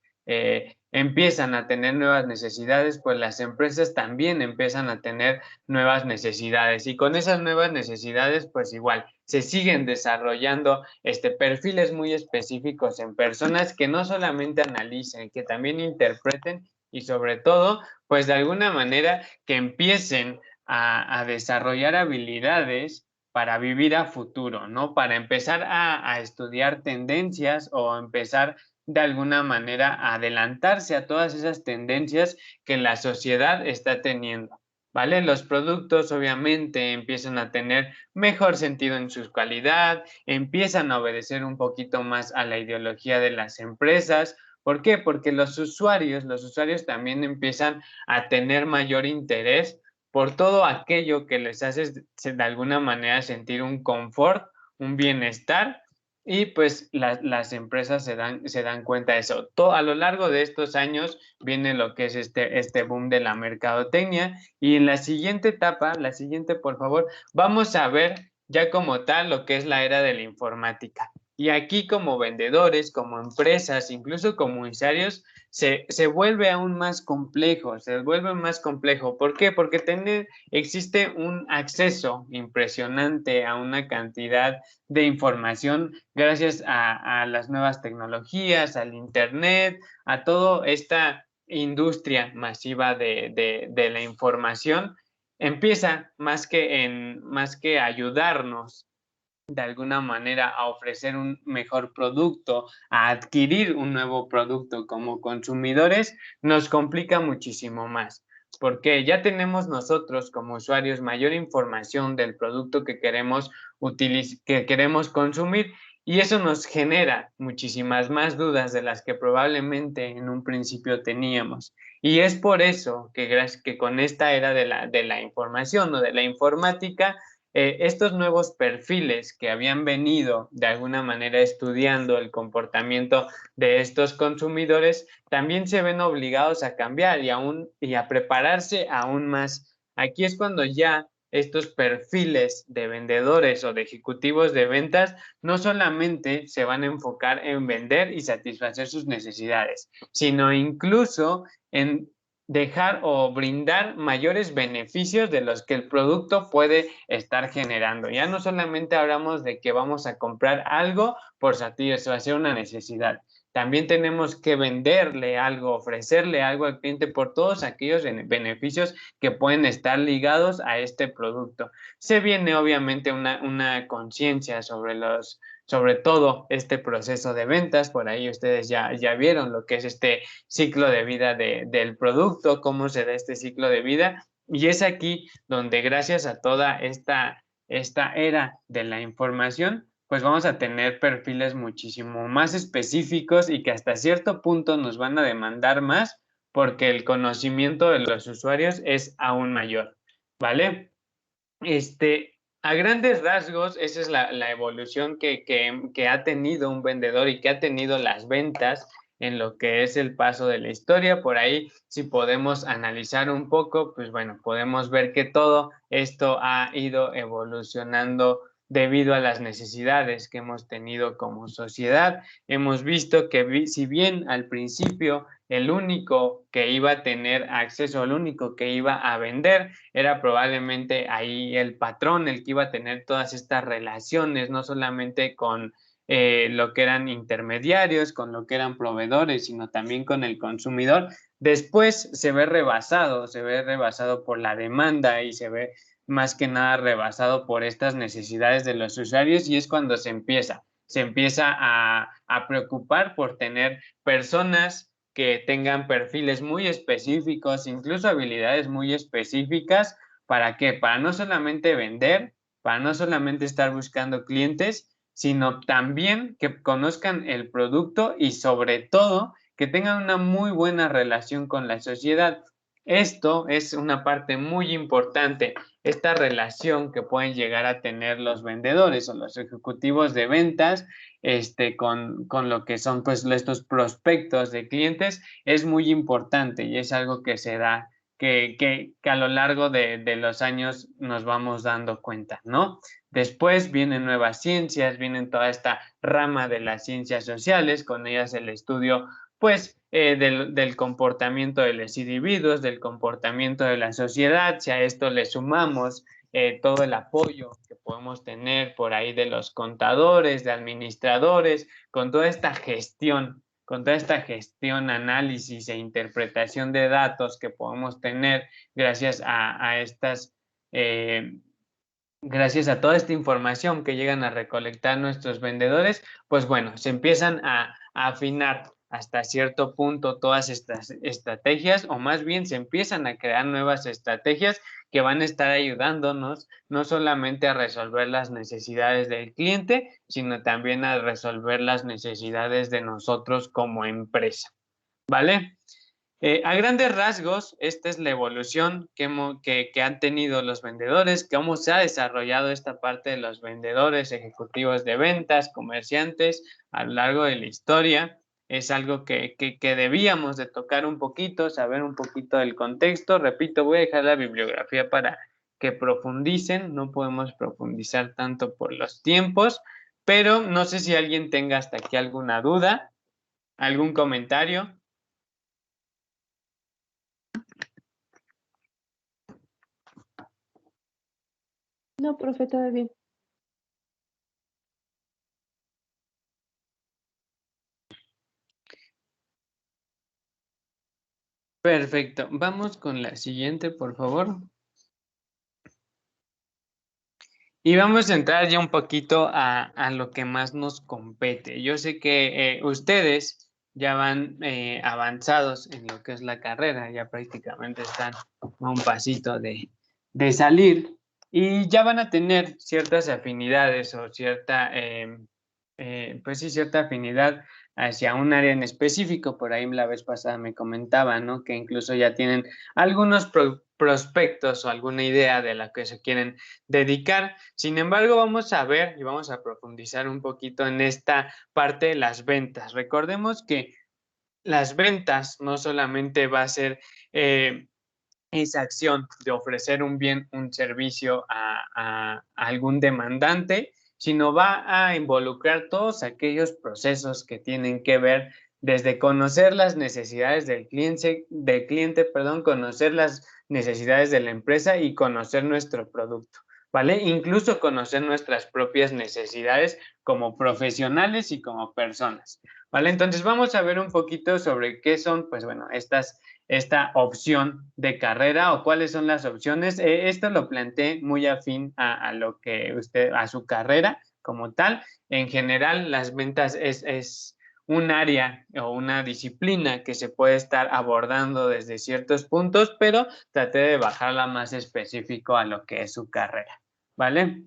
[SPEAKER 1] empiezan a tener nuevas necesidades, pues las empresas también empiezan a tener nuevas necesidades. Y con esas nuevas necesidades, pues igual, se siguen desarrollando perfiles muy específicos en personas que no solamente analicen, que también interpreten y sobre todo, pues de alguna manera que empiecen a desarrollar habilidades para vivir a futuro, ¿no? Para empezar a estudiar tendencias o empezar de alguna manera a adelantarse a todas esas tendencias que la sociedad está teniendo, ¿vale? Los productos obviamente empiezan a tener mejor sentido en su calidad, empiezan a obedecer un poquito más a la ideología de las empresas. ¿Por qué? Porque los usuarios también empiezan a tener mayor interés por todo aquello que les hace de alguna manera sentir un confort, un bienestar, y pues las empresas se dan cuenta de eso. A lo largo de estos años viene lo que es este boom de la mercadotecnia, y en la siguiente etapa, la siguiente por favor, vamos a ver ya como tal lo que es la era de la informática. Y aquí como vendedores, como empresas, incluso como usuarios, se vuelve aún más complejo, se vuelve más complejo. ¿Por qué? Porque existe un acceso impresionante a una cantidad de información gracias a las nuevas tecnologías, al Internet, a toda esta industria masiva de la información. Empieza más que ayudarnos de alguna manera a ofrecer un mejor producto, a adquirir un nuevo producto como consumidores, nos complica muchísimo más, porque ya tenemos nosotros como usuarios mayor información del producto que queremos consumir, y eso nos genera muchísimas más dudas de las que probablemente en un principio teníamos. Y es por eso que con esta era de la información o de la informática, estos nuevos perfiles que habían venido de alguna manera estudiando el comportamiento de estos consumidores también se ven obligados a cambiar y a prepararse aún más. Aquí es cuando ya estos perfiles de vendedores o de ejecutivos de ventas no solamente se van a enfocar en vender y satisfacer sus necesidades, sino incluso en dejar o brindar mayores beneficios de los que el producto puede estar generando. Ya no solamente hablamos de que vamos a comprar algo por satisfacer una necesidad. También tenemos que venderle algo, ofrecerle algo al cliente por todos aquellos beneficios que pueden estar ligados a este producto. Se viene obviamente una conciencia sobre todo este proceso de ventas. Por ahí ustedes ya vieron lo que es este ciclo de vida del producto, cómo se da este ciclo de vida. Y es aquí donde gracias a toda esta era de la información, pues vamos a tener perfiles muchísimo más específicos y que hasta cierto punto nos van a demandar más porque el conocimiento de los usuarios es aún mayor, ¿vale? A grandes rasgos, esa es la evolución que ha tenido un vendedor y que ha tenido las ventas en lo que es el paso de la historia. Por ahí, si podemos analizar un poco, pues bueno, podemos ver que todo esto ha ido evolucionando debido a las necesidades que hemos tenido como sociedad. Hemos visto que si bien al principio el único que iba a tener acceso, el único que iba a vender, era probablemente ahí el patrón, el que iba a tener todas estas relaciones, no solamente con lo que eran intermediarios, con lo que eran proveedores, sino también con el consumidor. Después se ve rebasado por la demanda y se ve más que nada rebasado por estas necesidades de los usuarios, y es cuando se empieza a preocupar por tener personas que tengan perfiles muy específicos, incluso habilidades muy específicas. ¿Para qué? Para no solamente vender, para no solamente estar buscando clientes, sino también que conozcan el producto y sobre todo que tengan una muy buena relación con la sociedad. Esto es una parte muy importante, esta relación que pueden llegar a tener los vendedores o los ejecutivos de ventas con lo que son pues estos prospectos de clientes es muy importante y es algo que se da, que a lo largo de los años nos vamos dando cuenta, ¿no? Después vienen nuevas ciencias, vienen toda esta rama de las ciencias sociales, con ellas el estudio pues del comportamiento de los individuos, del comportamiento de la sociedad. Si a esto le sumamos todo el apoyo que podemos tener por ahí de los contadores, de administradores, con toda esta gestión, análisis e interpretación de datos que podemos tener gracias a estas, gracias a toda esta información que llegan a recolectar nuestros vendedores, pues bueno, se empiezan a afinar hasta cierto punto todas estas estrategias, o más bien se empiezan a crear nuevas estrategias que van a estar ayudándonos no solamente a resolver las necesidades del cliente, sino también a resolver las necesidades de nosotros como empresa, ¿vale? A grandes rasgos, esta es la evolución que han tenido los vendedores, cómo se ha desarrollado esta parte de los vendedores, ejecutivos de ventas, comerciantes a lo largo de la historia. Es algo que debíamos de tocar un poquito, saber un poquito del contexto. Repito, voy a dejar la bibliografía para que profundicen, no podemos profundizar tanto por los tiempos, pero no sé si alguien tenga hasta aquí alguna duda, algún comentario.
[SPEAKER 5] No, profe, todo bien.
[SPEAKER 1] Perfecto. Vamos con la siguiente, por favor. Y vamos a entrar ya un poquito a lo que más nos compete. Yo sé que ustedes ya van avanzados en lo que es la carrera, ya prácticamente están a un pasito de salir y ya van a tener ciertas afinidades o cierta, pues sí, cierta afinidad hacia un área en específico. Por ahí la vez pasada me comentaba, ¿no? Que incluso ya tienen algunos prospectos o alguna idea de la que se quieren dedicar. Sin embargo, vamos a ver y vamos a profundizar un poquito en esta parte de las ventas. Recordemos que las ventas no solamente va a ser esa acción de ofrecer un bien, un servicio a algún demandante, sino va a involucrar todos aquellos procesos que tienen que ver desde conocer las necesidades del cliente, perdón, conocer las necesidades de la empresa y conocer nuestro producto, ¿vale? Incluso conocer nuestras propias necesidades como profesionales y como personas, ¿vale? Entonces vamos a ver un poquito sobre qué son, pues bueno, esta opción de carrera o cuáles son las opciones. Esto lo planteé muy afín a lo que a su carrera como tal. En general, las ventas es un área o una disciplina que se puede estar abordando desde ciertos puntos, pero traté de bajarla más específico a lo que es su carrera, ¿vale?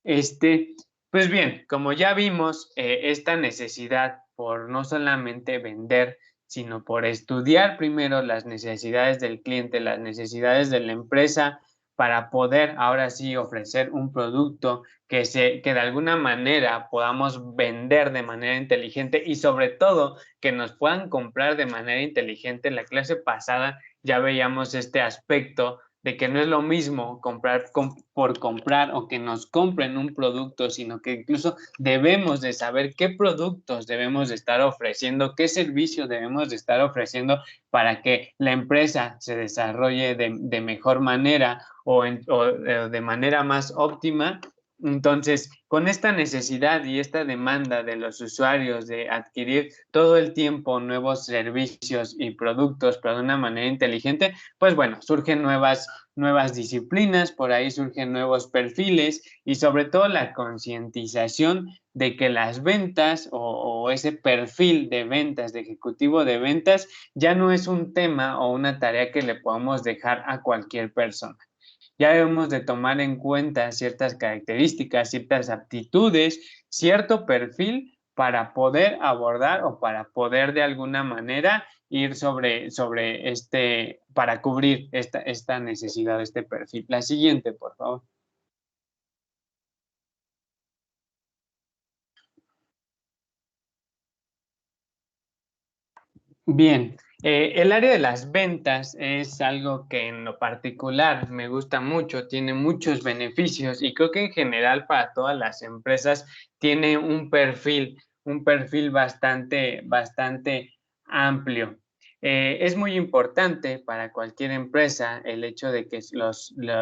[SPEAKER 1] Pues bien, como ya vimos, esta necesidad por no solamente vender, sino por estudiar primero las necesidades del cliente, las necesidades de la empresa, para poder ahora sí ofrecer un producto que de alguna manera podamos vender de manera inteligente y sobre todo que nos puedan comprar de manera inteligente. En la clase pasada ya veíamos este aspecto de que no es lo mismo comprar por comprar o que nos compren un producto, sino que incluso debemos de saber qué productos debemos de estar ofreciendo, qué servicios debemos de estar ofreciendo para que la empresa se desarrolle de mejor manera o de manera más óptima. Entonces, con esta necesidad y esta demanda de los usuarios de adquirir todo el tiempo nuevos servicios y productos, pero de una manera inteligente, pues bueno, surgen nuevas disciplinas, por ahí surgen nuevos perfiles y sobre todo la concientización de que las ventas o ese perfil de ventas, de ejecutivo de ventas, ya no es un tema o una tarea que le podamos dejar a cualquier persona. Ya debemos de tomar en cuenta ciertas características, ciertas aptitudes, cierto perfil para poder abordar o para poder de alguna manera ir para cubrir esta necesidad, este perfil. La siguiente, por favor. Bien, el área de las ventas es algo que en lo particular me gusta mucho, tiene muchos beneficios y creo que en general para todas las empresas tiene un perfil bastante amplio. Es muy importante para cualquier empresa el hecho de que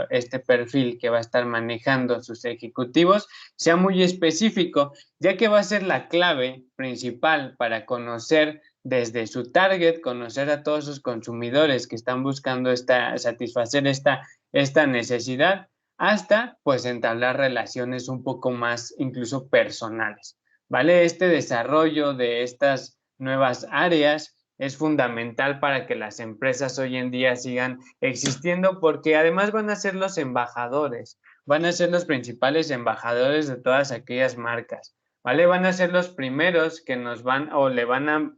[SPEAKER 1] este perfil que va a estar manejando sus ejecutivos sea muy específico, ya que va a ser la clave principal para conocer desde su target, conocer a todos sus consumidores que están buscando satisfacer esta necesidad, hasta pues entablar relaciones un poco más incluso personales, ¿vale? Este desarrollo de estas nuevas áreas es fundamental para que las empresas hoy en día sigan existiendo porque además van a ser los embajadores, van a ser los principales embajadores de todas aquellas marcas, ¿vale? Van a ser los primeros que nos van o le van a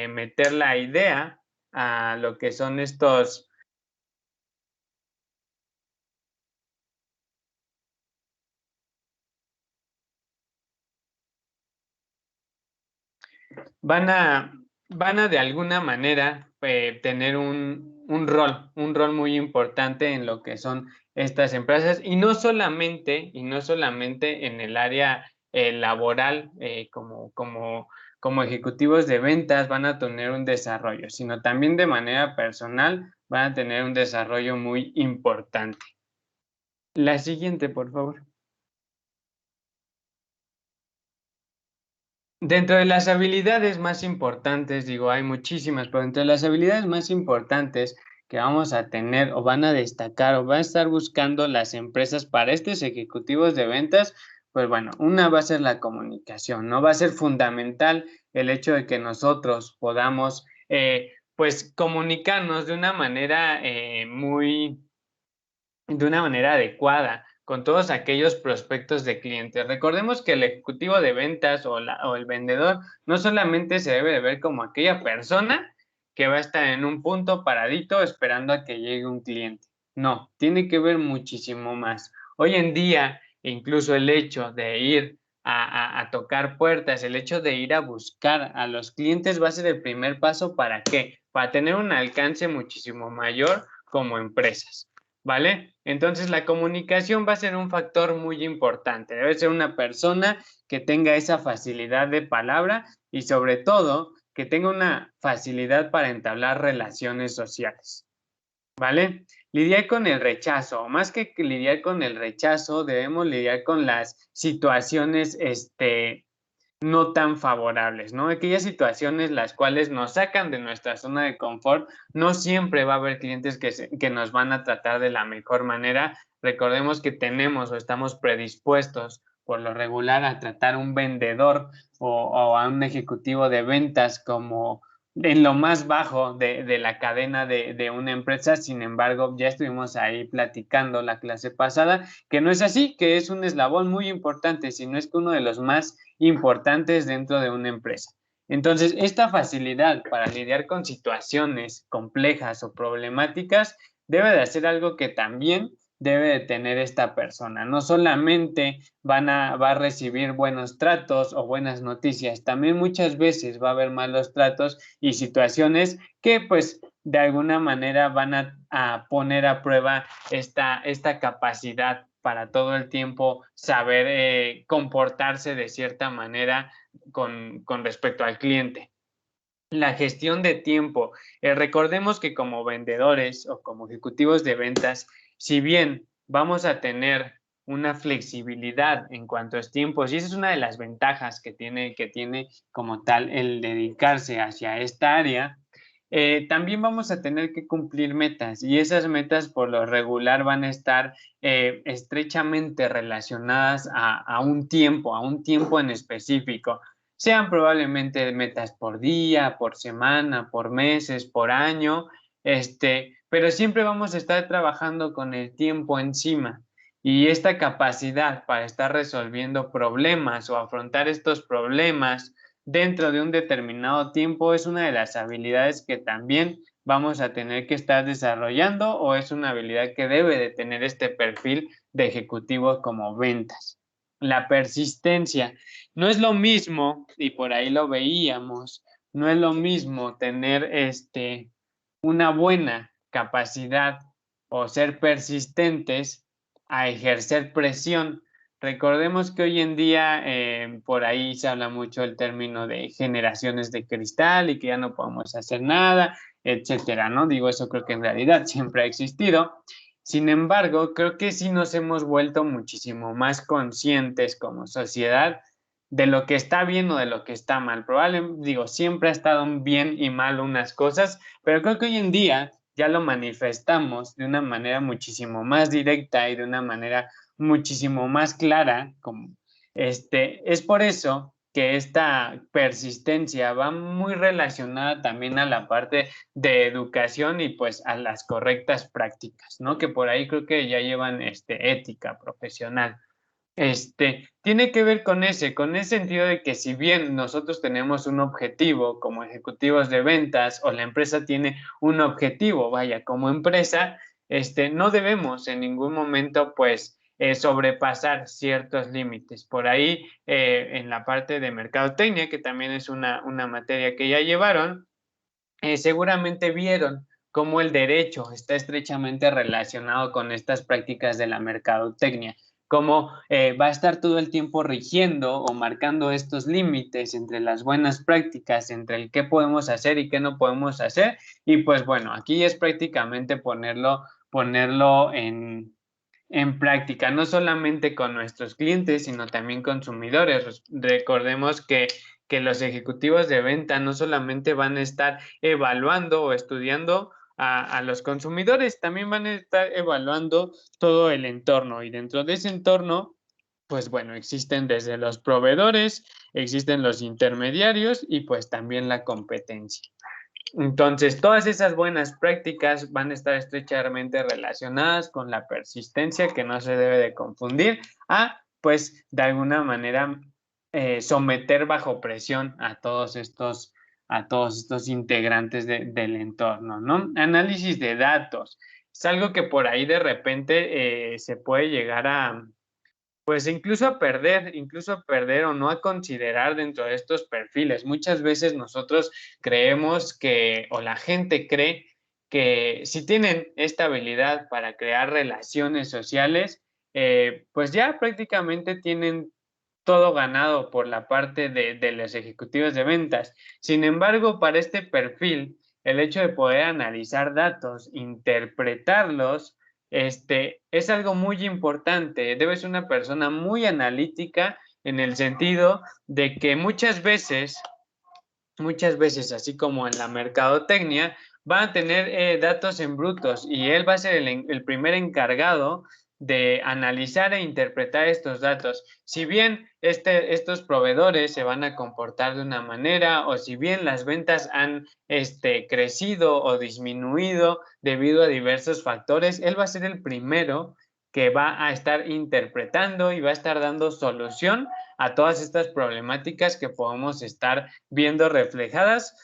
[SPEAKER 1] meter la idea a lo que son estos van a de alguna manera tener un rol muy importante en lo que son estas empresas y no solamente en el área laboral como ejecutivos de ventas van a tener un desarrollo, sino también de manera personal van a tener un desarrollo muy importante. La siguiente, por favor. Dentro de las habilidades más importantes, digo, hay muchísimas, pero entre las habilidades más importantes que vamos a tener o van a destacar o van a estar buscando las empresas para estos ejecutivos de ventas, pues bueno, una va a ser la comunicación, ¿no? Va a ser fundamental el hecho de que nosotros podamos, pues, comunicarnos de una manera de una manera adecuada con todos aquellos prospectos de clientes. Recordemos que el ejecutivo de ventas o el vendedor no solamente se debe de ver como aquella persona que va a estar en un punto paradito esperando a que llegue un cliente. No, tiene que ver muchísimo más. Hoy en día, incluso el hecho de ir a tocar puertas, el hecho de ir a buscar a los clientes va a ser el primer paso. ¿Para qué? Para tener un alcance muchísimo mayor como empresas. ¿Vale? Entonces la comunicación va a ser un factor muy importante. Debe ser una persona que tenga esa facilidad de palabra y sobre todo que tenga una facilidad para entablar relaciones sociales, ¿vale? Lidiar con el rechazo, o más que lidiar con el rechazo, debemos lidiar con las situaciones, no tan favorables, ¿no? Aquellas situaciones las cuales nos sacan de nuestra zona de confort, no siempre va a haber clientes que nos van a tratar de la mejor manera. Recordemos que tenemos o estamos predispuestos por lo regular a tratar a un vendedor o a un ejecutivo de ventas como en lo más bajo de la cadena de una empresa. Sin embargo, ya estuvimos ahí platicando la clase pasada, que no es así, que es un eslabón muy importante, sino es que uno de los más importantes dentro de una empresa. Entonces, esta facilidad para lidiar con situaciones complejas o problemáticas debe de ser algo que también debe de tener esta persona. No solamente va a recibir buenos tratos o buenas noticias, también muchas veces va a haber malos tratos y situaciones que pues de alguna manera van a poner a prueba esta capacidad para todo el tiempo saber comportarse de cierta manera con respecto al cliente. La gestión de tiempo. Recordemos que como vendedores o como ejecutivos de ventas, si bien vamos a tener una flexibilidad en cuanto a tiempos, y esa es una de las ventajas que tiene como tal el dedicarse hacia esta área, también vamos a tener que cumplir metas y esas metas por lo regular van a estar estrechamente relacionadas a un tiempo en específico. Sean probablemente metas por día, por semana, por meses, por año, pero siempre vamos a estar trabajando con el tiempo encima y esta capacidad para estar resolviendo problemas o afrontar estos problemas dentro de un determinado tiempo es una de las habilidades que también vamos a tener que estar desarrollando o es una habilidad que debe de tener este perfil de ejecutivo como ventas. La persistencia. No es lo mismo, y por ahí lo veíamos, no es lo mismo tener una buena capacidad o ser persistentes a ejercer presión. Recordemos que hoy en día por ahí se habla mucho el término de generaciones de cristal y que ya no podemos hacer nada, etcétera, ¿no? Digo, eso creo que en realidad siempre ha existido. Sin embargo, creo que sí nos hemos vuelto muchísimo más conscientes como sociedad de lo que está bien o de lo que está mal. Probablemente, digo, siempre ha estado bien y mal unas cosas, pero creo que hoy en día ya lo manifestamos de una manera muchísimo más directa y de una manera muchísimo más clara. Es por eso que esta persistencia va muy relacionada también a la parte de educación y pues a las correctas prácticas, ¿no? Que por ahí creo que ya llevan ética profesional. Tiene que ver con con ese sentido de que si bien nosotros tenemos un objetivo como ejecutivos de ventas o la empresa tiene un objetivo, vaya, como empresa, no debemos en ningún momento, pues, sobrepasar ciertos límites. Por ahí, en la parte de mercadotecnia, que también es una materia que ya llevaron, seguramente vieron cómo el derecho está estrechamente relacionado con estas prácticas de la mercadotecnia, cómo va a estar todo el tiempo rigiendo o marcando estos límites entre las buenas prácticas, entre el qué podemos hacer y qué no podemos hacer. Y pues bueno, aquí es prácticamente ponerlo en práctica, no solamente con nuestros clientes, sino también consumidores. Recordemos que los ejecutivos de venta no solamente van a estar evaluando o estudiando a los consumidores, también van a estar evaluando todo el entorno y dentro de ese entorno, pues bueno, existen desde los proveedores, existen los intermediarios y pues también la competencia. Entonces, todas esas buenas prácticas van a estar estrechamente relacionadas con la persistencia, que no se debe de confundir, pues, de alguna manera, someter bajo presión a todos estos integrantes del entorno, ¿no? Análisis de datos. Es algo que por ahí de repente se puede llegar pues incluso a perder o no a considerar dentro de estos perfiles. Muchas veces nosotros creemos o la gente cree que si tienen esta habilidad para crear relaciones sociales, pues ya prácticamente tienen todo ganado por la parte de los ejecutivos de ventas. Sin embargo, para este perfil, el hecho de poder analizar datos, interpretarlos, es algo muy importante. Debes ser una persona muy analítica en el sentido de que muchas veces, así como en la mercadotecnia, van a tener datos en brutos y él va a ser el primer encargado de analizar e interpretar estos datos. Si bien estos proveedores se van a comportar de una manera o si bien las ventas han crecido o disminuido debido a diversos factores, él va a ser el primero que va a estar interpretando y va a estar dando solución a todas estas problemáticas que podemos estar viendo reflejadas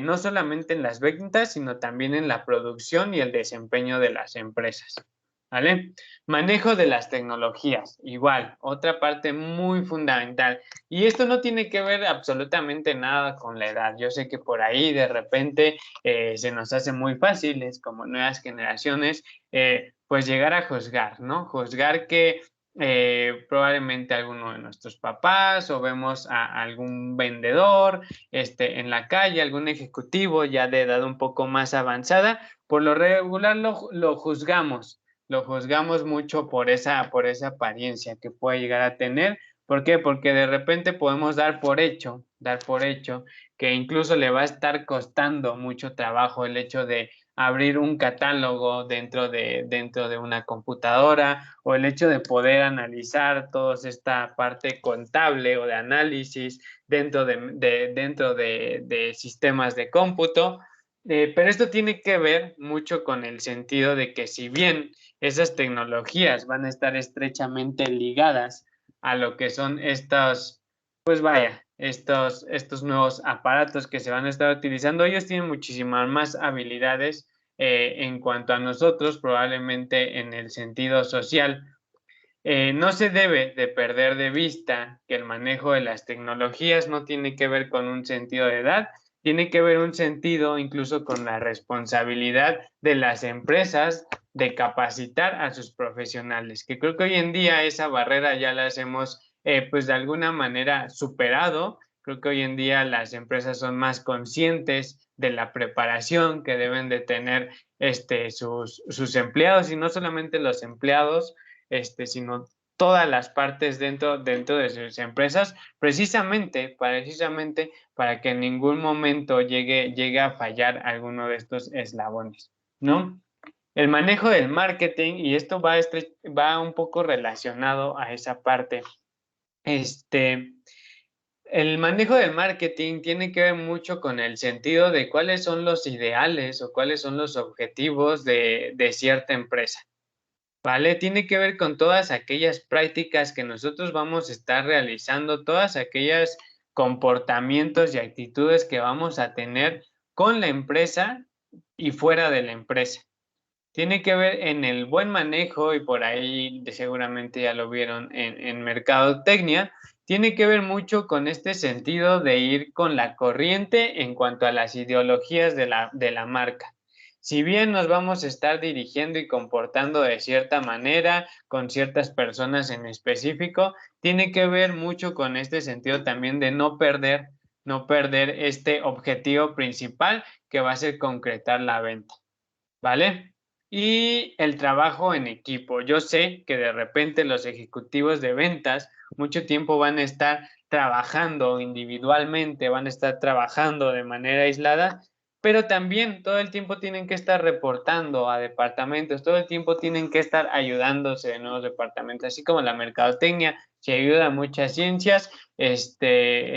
[SPEAKER 1] no solamente en las ventas, sino también en la producción y el desempeño de las empresas. ¿Vale? Manejo de las tecnologías, igual, otra parte muy fundamental. Y esto no tiene que ver absolutamente nada con la edad. Yo sé que por ahí de repente se nos hace muy fáciles como nuevas generaciones, pues llegar a juzgar, ¿no? Juzgar que probablemente alguno de nuestros papás o vemos a algún vendedor en la calle, algún ejecutivo ya de edad un poco más avanzada, por lo regular lo juzgamos mucho por esa apariencia que puede llegar a tener. ¿Por qué? Porque de repente podemos dar por hecho que incluso le va a estar costando mucho trabajo el hecho de abrir un catálogo dentro de una computadora o el hecho de poder analizar toda esta parte contable o de análisis dentro de sistemas de cómputo. Pero esto tiene que ver mucho con el sentido de que si bien esas tecnologías van a estar estrechamente ligadas a lo que son pues vaya, estos nuevos aparatos que se van a estar utilizando, ellos tienen muchísimas más habilidades en cuanto a nosotros, probablemente en el sentido social. No se debe de perder de vista que el manejo de las tecnologías no tiene que ver con un sentido de edad, tiene que ver un sentido incluso con la responsabilidad de las empresas de capacitar a sus profesionales, que creo que hoy en día esa barrera ya la hemos pues de alguna manera superado. Creo que hoy en día las empresas son más conscientes de la preparación que deben de tener sus empleados y no solamente los empleados, sino todas las partes dentro de sus empresas, precisamente para que en ningún momento llegue a fallar alguno de estos eslabones, ¿no? El manejo del marketing, y esto va un poco relacionado a esa parte. El manejo del marketing tiene que ver mucho con el sentido de cuáles son los ideales o cuáles son los objetivos de cierta empresa. ¿Vale? Tiene que ver con todas aquellas prácticas que nosotros vamos a estar realizando, todas aquellas comportamientos y actitudes que vamos a tener con la empresa y fuera de la empresa. Tiene que ver en el buen manejo, y por ahí seguramente ya lo vieron en mercadotecnia, tiene que ver mucho con este sentido de ir con la corriente en cuanto a las ideologías de la marca. Si bien nos vamos a estar dirigiendo y comportando de cierta manera con ciertas personas en específico, tiene que ver mucho con este sentido también de no perder este objetivo principal que va a ser concretar la venta, ¿vale? Y el trabajo en equipo. Yo sé que de repente los ejecutivos de ventas mucho tiempo van a estar trabajando individualmente, van a estar trabajando de manera aislada, pero también todo el tiempo tienen que estar reportando a departamentos, todo el tiempo tienen que estar ayudándose de nuevos departamentos, así como la mercadotecnia se ayuda a muchas ciencias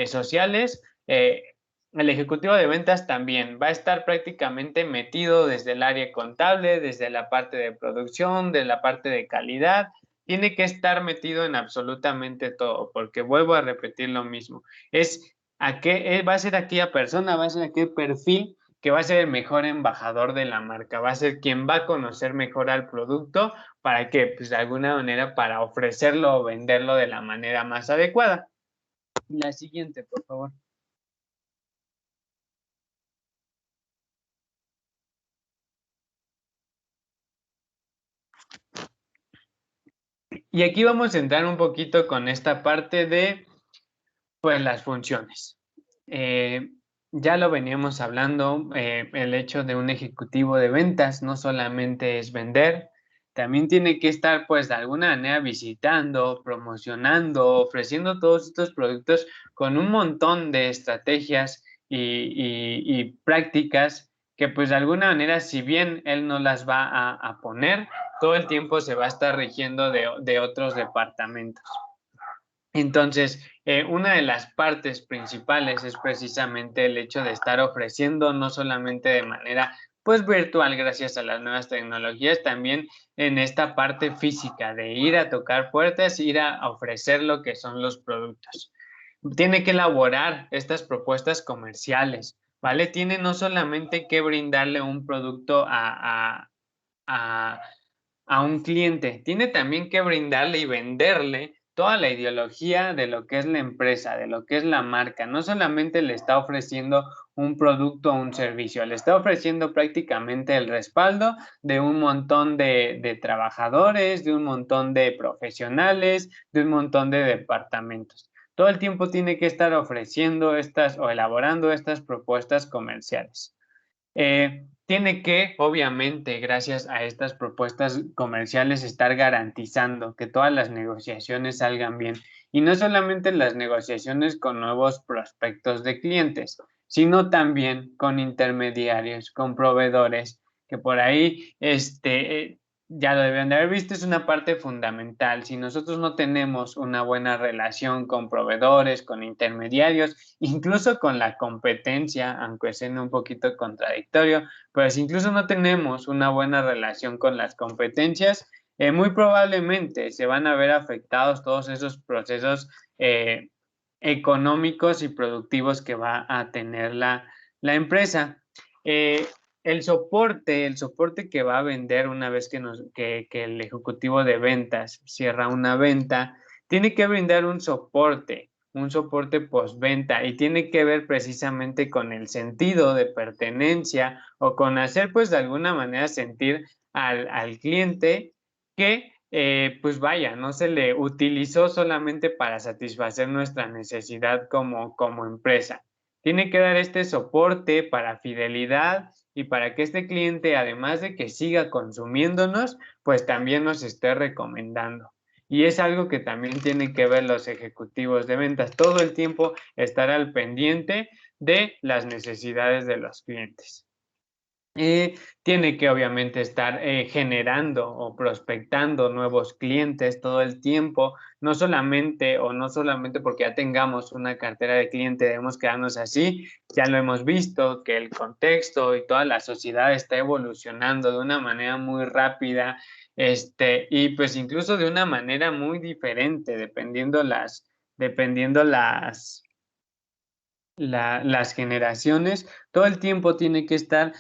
[SPEAKER 1] sociales. El ejecutivo de ventas también va a estar prácticamente metido desde el área contable, desde la parte de producción, de la parte de calidad. Tiene que estar metido en absolutamente todo, porque vuelvo a repetir lo mismo. Va a ser aquella persona, va a ser aquel perfil que va a ser el mejor embajador de la marca, va a ser quien va a conocer mejor al producto para que, pues de alguna manera, para ofrecerlo o venderlo de la manera más adecuada. La siguiente, por favor. Y aquí vamos a entrar un poquito con esta parte de pues las funciones. Ya lo veníamos hablando, el hecho de un ejecutivo de ventas no solamente es vender, también tiene que estar pues de alguna manera visitando, promocionando, ofreciendo todos estos productos con un montón de estrategias y prácticas que pues de alguna manera, si bien él no las va a poner, todo el tiempo se va a estar rigiendo de otros departamentos. Entonces, una de las partes principales es precisamente el hecho de estar ofreciendo no solamente de manera pues virtual gracias a las nuevas tecnologías, también en esta parte física de ir a tocar puertas, ir a ofrecer lo que son los productos. Tiene que elaborar estas propuestas comerciales, ¿vale? Tiene no solamente que brindarle un producto a un cliente, tiene también que brindarle y venderle toda la ideología de lo que es la empresa, de lo que es la marca. No solamente le está ofreciendo un producto o un servicio, le está ofreciendo prácticamente el respaldo de un montón de trabajadores, de un montón de profesionales, de un montón de departamentos. Todo el tiempo tiene que estar ofreciendo estas o elaborando estas propuestas comerciales. Tiene que, obviamente, gracias a estas propuestas comerciales, estar garantizando que todas las negociaciones salgan bien. Y no solamente las negociaciones con nuevos prospectos de clientes, sino también con intermediarios, con proveedores, que por ahí ya lo deben de haber visto, es una parte fundamental. Si nosotros no tenemos una buena relación con proveedores, con intermediarios, incluso con la competencia, aunque sea un poquito contradictorio, pues incluso no tenemos una buena relación con las competencias, muy probablemente se van a ver afectados todos esos procesos económicos y productivos que va a tener la empresa. El soporte que va a vender una vez que el ejecutivo de ventas cierra una venta, tiene que brindar un soporte postventa y tiene que ver precisamente con el sentido de pertenencia o con hacer pues de alguna manera sentir al cliente que pues vaya, no se le utilizó solamente para satisfacer nuestra necesidad como empresa. Tiene que dar este soporte para fidelidad y para que este cliente, además de que siga consumiéndonos, pues también nos esté recomendando. Y es algo que también tienen que ver los ejecutivos de ventas, todo el tiempo estar al pendiente de las necesidades de los clientes. Tiene que obviamente estar generando o prospectando nuevos clientes todo el tiempo, no solamente porque ya tengamos una cartera de clientes debemos quedarnos así, ya lo hemos visto que el contexto y toda la sociedad está evolucionando de una manera muy rápida, y pues incluso de una manera muy diferente dependiendo las generaciones, todo el tiempo tiene que estar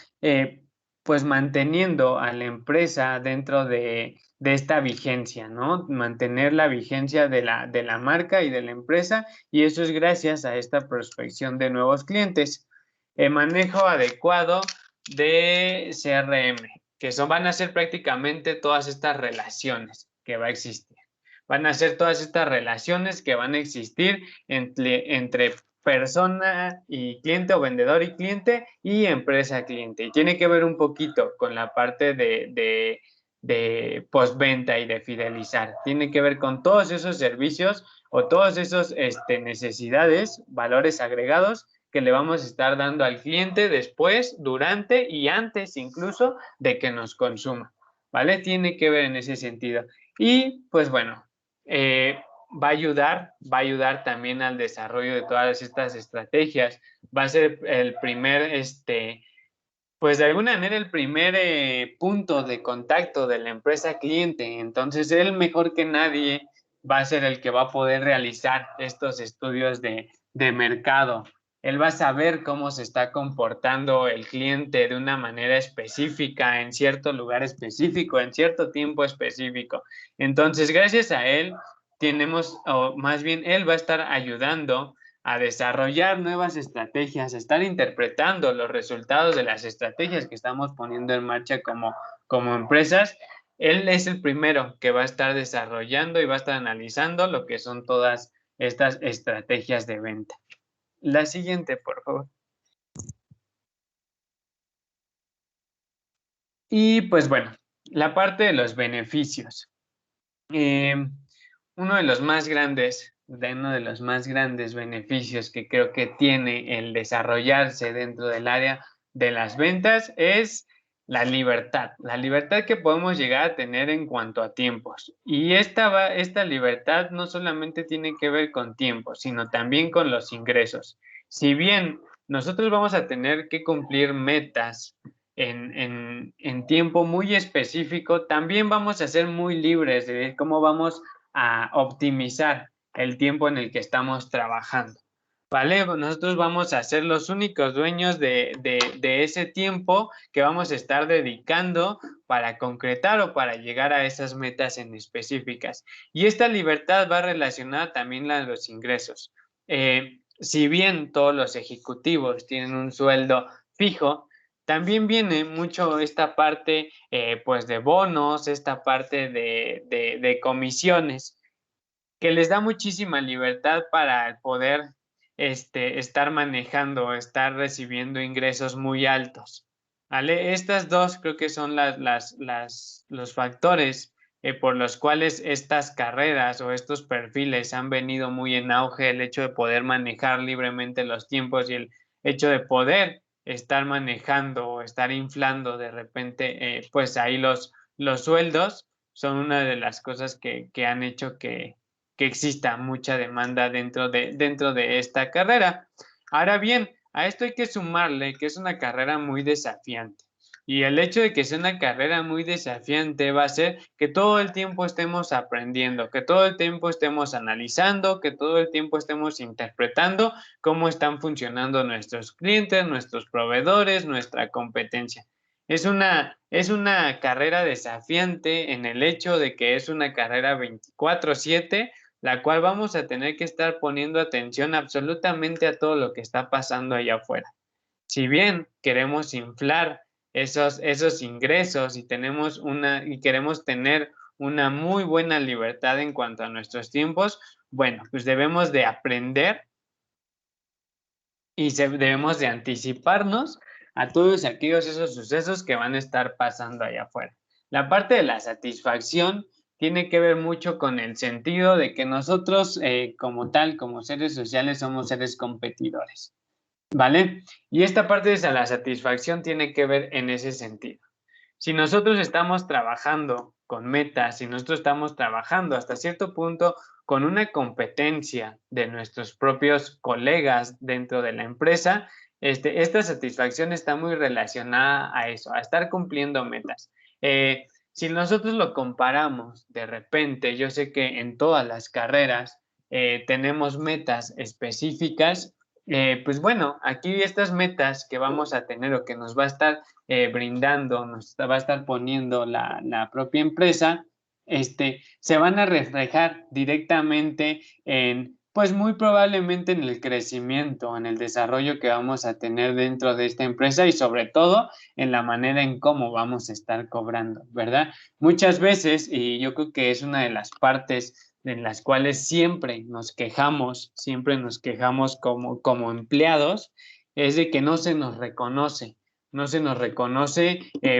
[SPEAKER 1] pues manteniendo a la empresa dentro de esta vigencia, ¿no? Mantener la vigencia de la marca y de la empresa, y eso es gracias a esta prospección de nuevos clientes. Manejo adecuado de CRM, que van a ser prácticamente todas estas relaciones que va a existir. Van a ser todas estas relaciones que van a existir entre persona y cliente o vendedor y cliente y empresa cliente. Y tiene que ver un poquito con la parte de postventa y de fidelizar. Tiene que ver con todos esos servicios o todos esos necesidades, valores agregados que le vamos a estar dando al cliente después, durante y antes incluso de que nos consuma, ¿vale? Tiene que ver en ese sentido. Y pues bueno, va a ayudar también al desarrollo de todas estas estrategias. Va a ser el primer, pues de alguna manera el primer punto de contacto de la empresa cliente. Entonces, él mejor que nadie va a ser el que va a poder realizar estos estudios de mercado. Él va a saber cómo se está comportando el cliente de una manera específica, en cierto lugar específico, en cierto tiempo específico. Entonces, gracias a él, o más bien, él va a estar ayudando a desarrollar nuevas estrategias, a estar interpretando los resultados de las estrategias que estamos poniendo en marcha como empresas. Él es el primero que va a estar desarrollando y va a estar analizando lo que son todas estas estrategias de venta. La siguiente, por favor. Y pues bueno, la parte de los beneficios. Uno de los más grandes beneficios que creo que tiene el desarrollarse dentro del área de las ventas es la libertad que podemos llegar a tener en cuanto a tiempos. Y esta libertad no solamente tiene que ver con tiempos, sino también con los ingresos. Si bien nosotros vamos a tener que cumplir metas en tiempo muy específico, también vamos a ser muy libres de ver cómo vamos a optimizar el tiempo en el que estamos trabajando, ¿vale? Nosotros vamos a ser los únicos dueños de ese tiempo que vamos a estar dedicando para concretar o para llegar a esas metas en específicas. Y esta libertad va relacionada también a los ingresos. Si bien todos los ejecutivos tienen un sueldo fijo, también viene mucho esta parte pues de bonos, esta parte de comisiones, que les da muchísima libertad para poder estar manejando, estar recibiendo ingresos muy altos, ¿vale? Estas dos creo que son los factores por los cuales estas carreras o estos perfiles han venido muy en auge, el hecho de poder manejar libremente los tiempos y el hecho de poder estar manejando o estar inflando de repente, pues ahí los sueldos son una de las cosas que han hecho que exista mucha demanda dentro de esta carrera. Ahora bien, a esto hay que sumarle que es una carrera muy desafiante. Y el hecho de que sea una carrera muy desafiante va a ser que todo el tiempo estemos aprendiendo, que todo el tiempo estemos analizando, que todo el tiempo estemos interpretando cómo están funcionando nuestros clientes, nuestros proveedores, nuestra competencia. Es una carrera desafiante en el hecho de que es una carrera 24/7, la cual vamos a tener que estar poniendo atención absolutamente a todo lo que está pasando allá afuera. Si bien queremos inflar esos ingresos y queremos tener una muy buena libertad en cuanto a nuestros tiempos, bueno, pues debemos de aprender y debemos de anticiparnos a todos esos sucesos que van a estar pasando allá afuera. La parte de la satisfacción tiene que ver mucho con el sentido de que nosotros como tal, como seres sociales, somos seres competidores, ¿vale? Y esta parte de la satisfacción tiene que ver en ese sentido. Si nosotros estamos trabajando con metas, si nosotros estamos trabajando hasta cierto punto con una competencia de nuestros propios colegas dentro de la empresa, esta satisfacción está muy relacionada a eso, a estar cumpliendo metas. Si nosotros lo comparamos de repente, yo sé que en todas las carreras tenemos metas específicas, pues bueno, aquí estas metas que vamos a tener o que nos va a estar brindando, nos va a estar poniendo la propia empresa, se van a reflejar directamente pues muy probablemente en el crecimiento, en el desarrollo que vamos a tener dentro de esta empresa y sobre todo en la manera en cómo vamos a estar cobrando, ¿verdad? Muchas veces, y yo creo que es una de las partes en las cuales siempre nos quejamos como empleados, es de que no se nos reconoce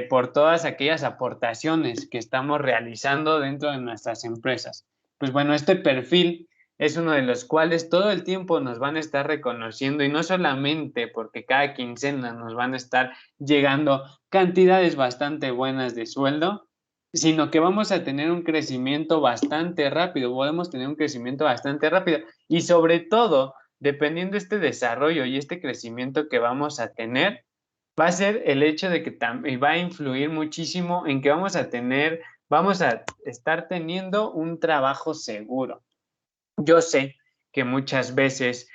[SPEAKER 1] por todas aquellas aportaciones que estamos realizando dentro de nuestras empresas. Pues bueno, este perfil es uno de los cuales todo el tiempo nos van a estar reconociendo y no solamente porque cada quincena nos van a estar llegando cantidades bastante buenas de sueldo, sino que vamos a tener un crecimiento bastante rápido, podemos tener un crecimiento bastante rápido y sobre todo, dependiendo de este desarrollo y este crecimiento que vamos a tener, va a ser el hecho de que va a influir muchísimo en que vamos a estar teniendo un trabajo seguro. Yo sé que muchas veces,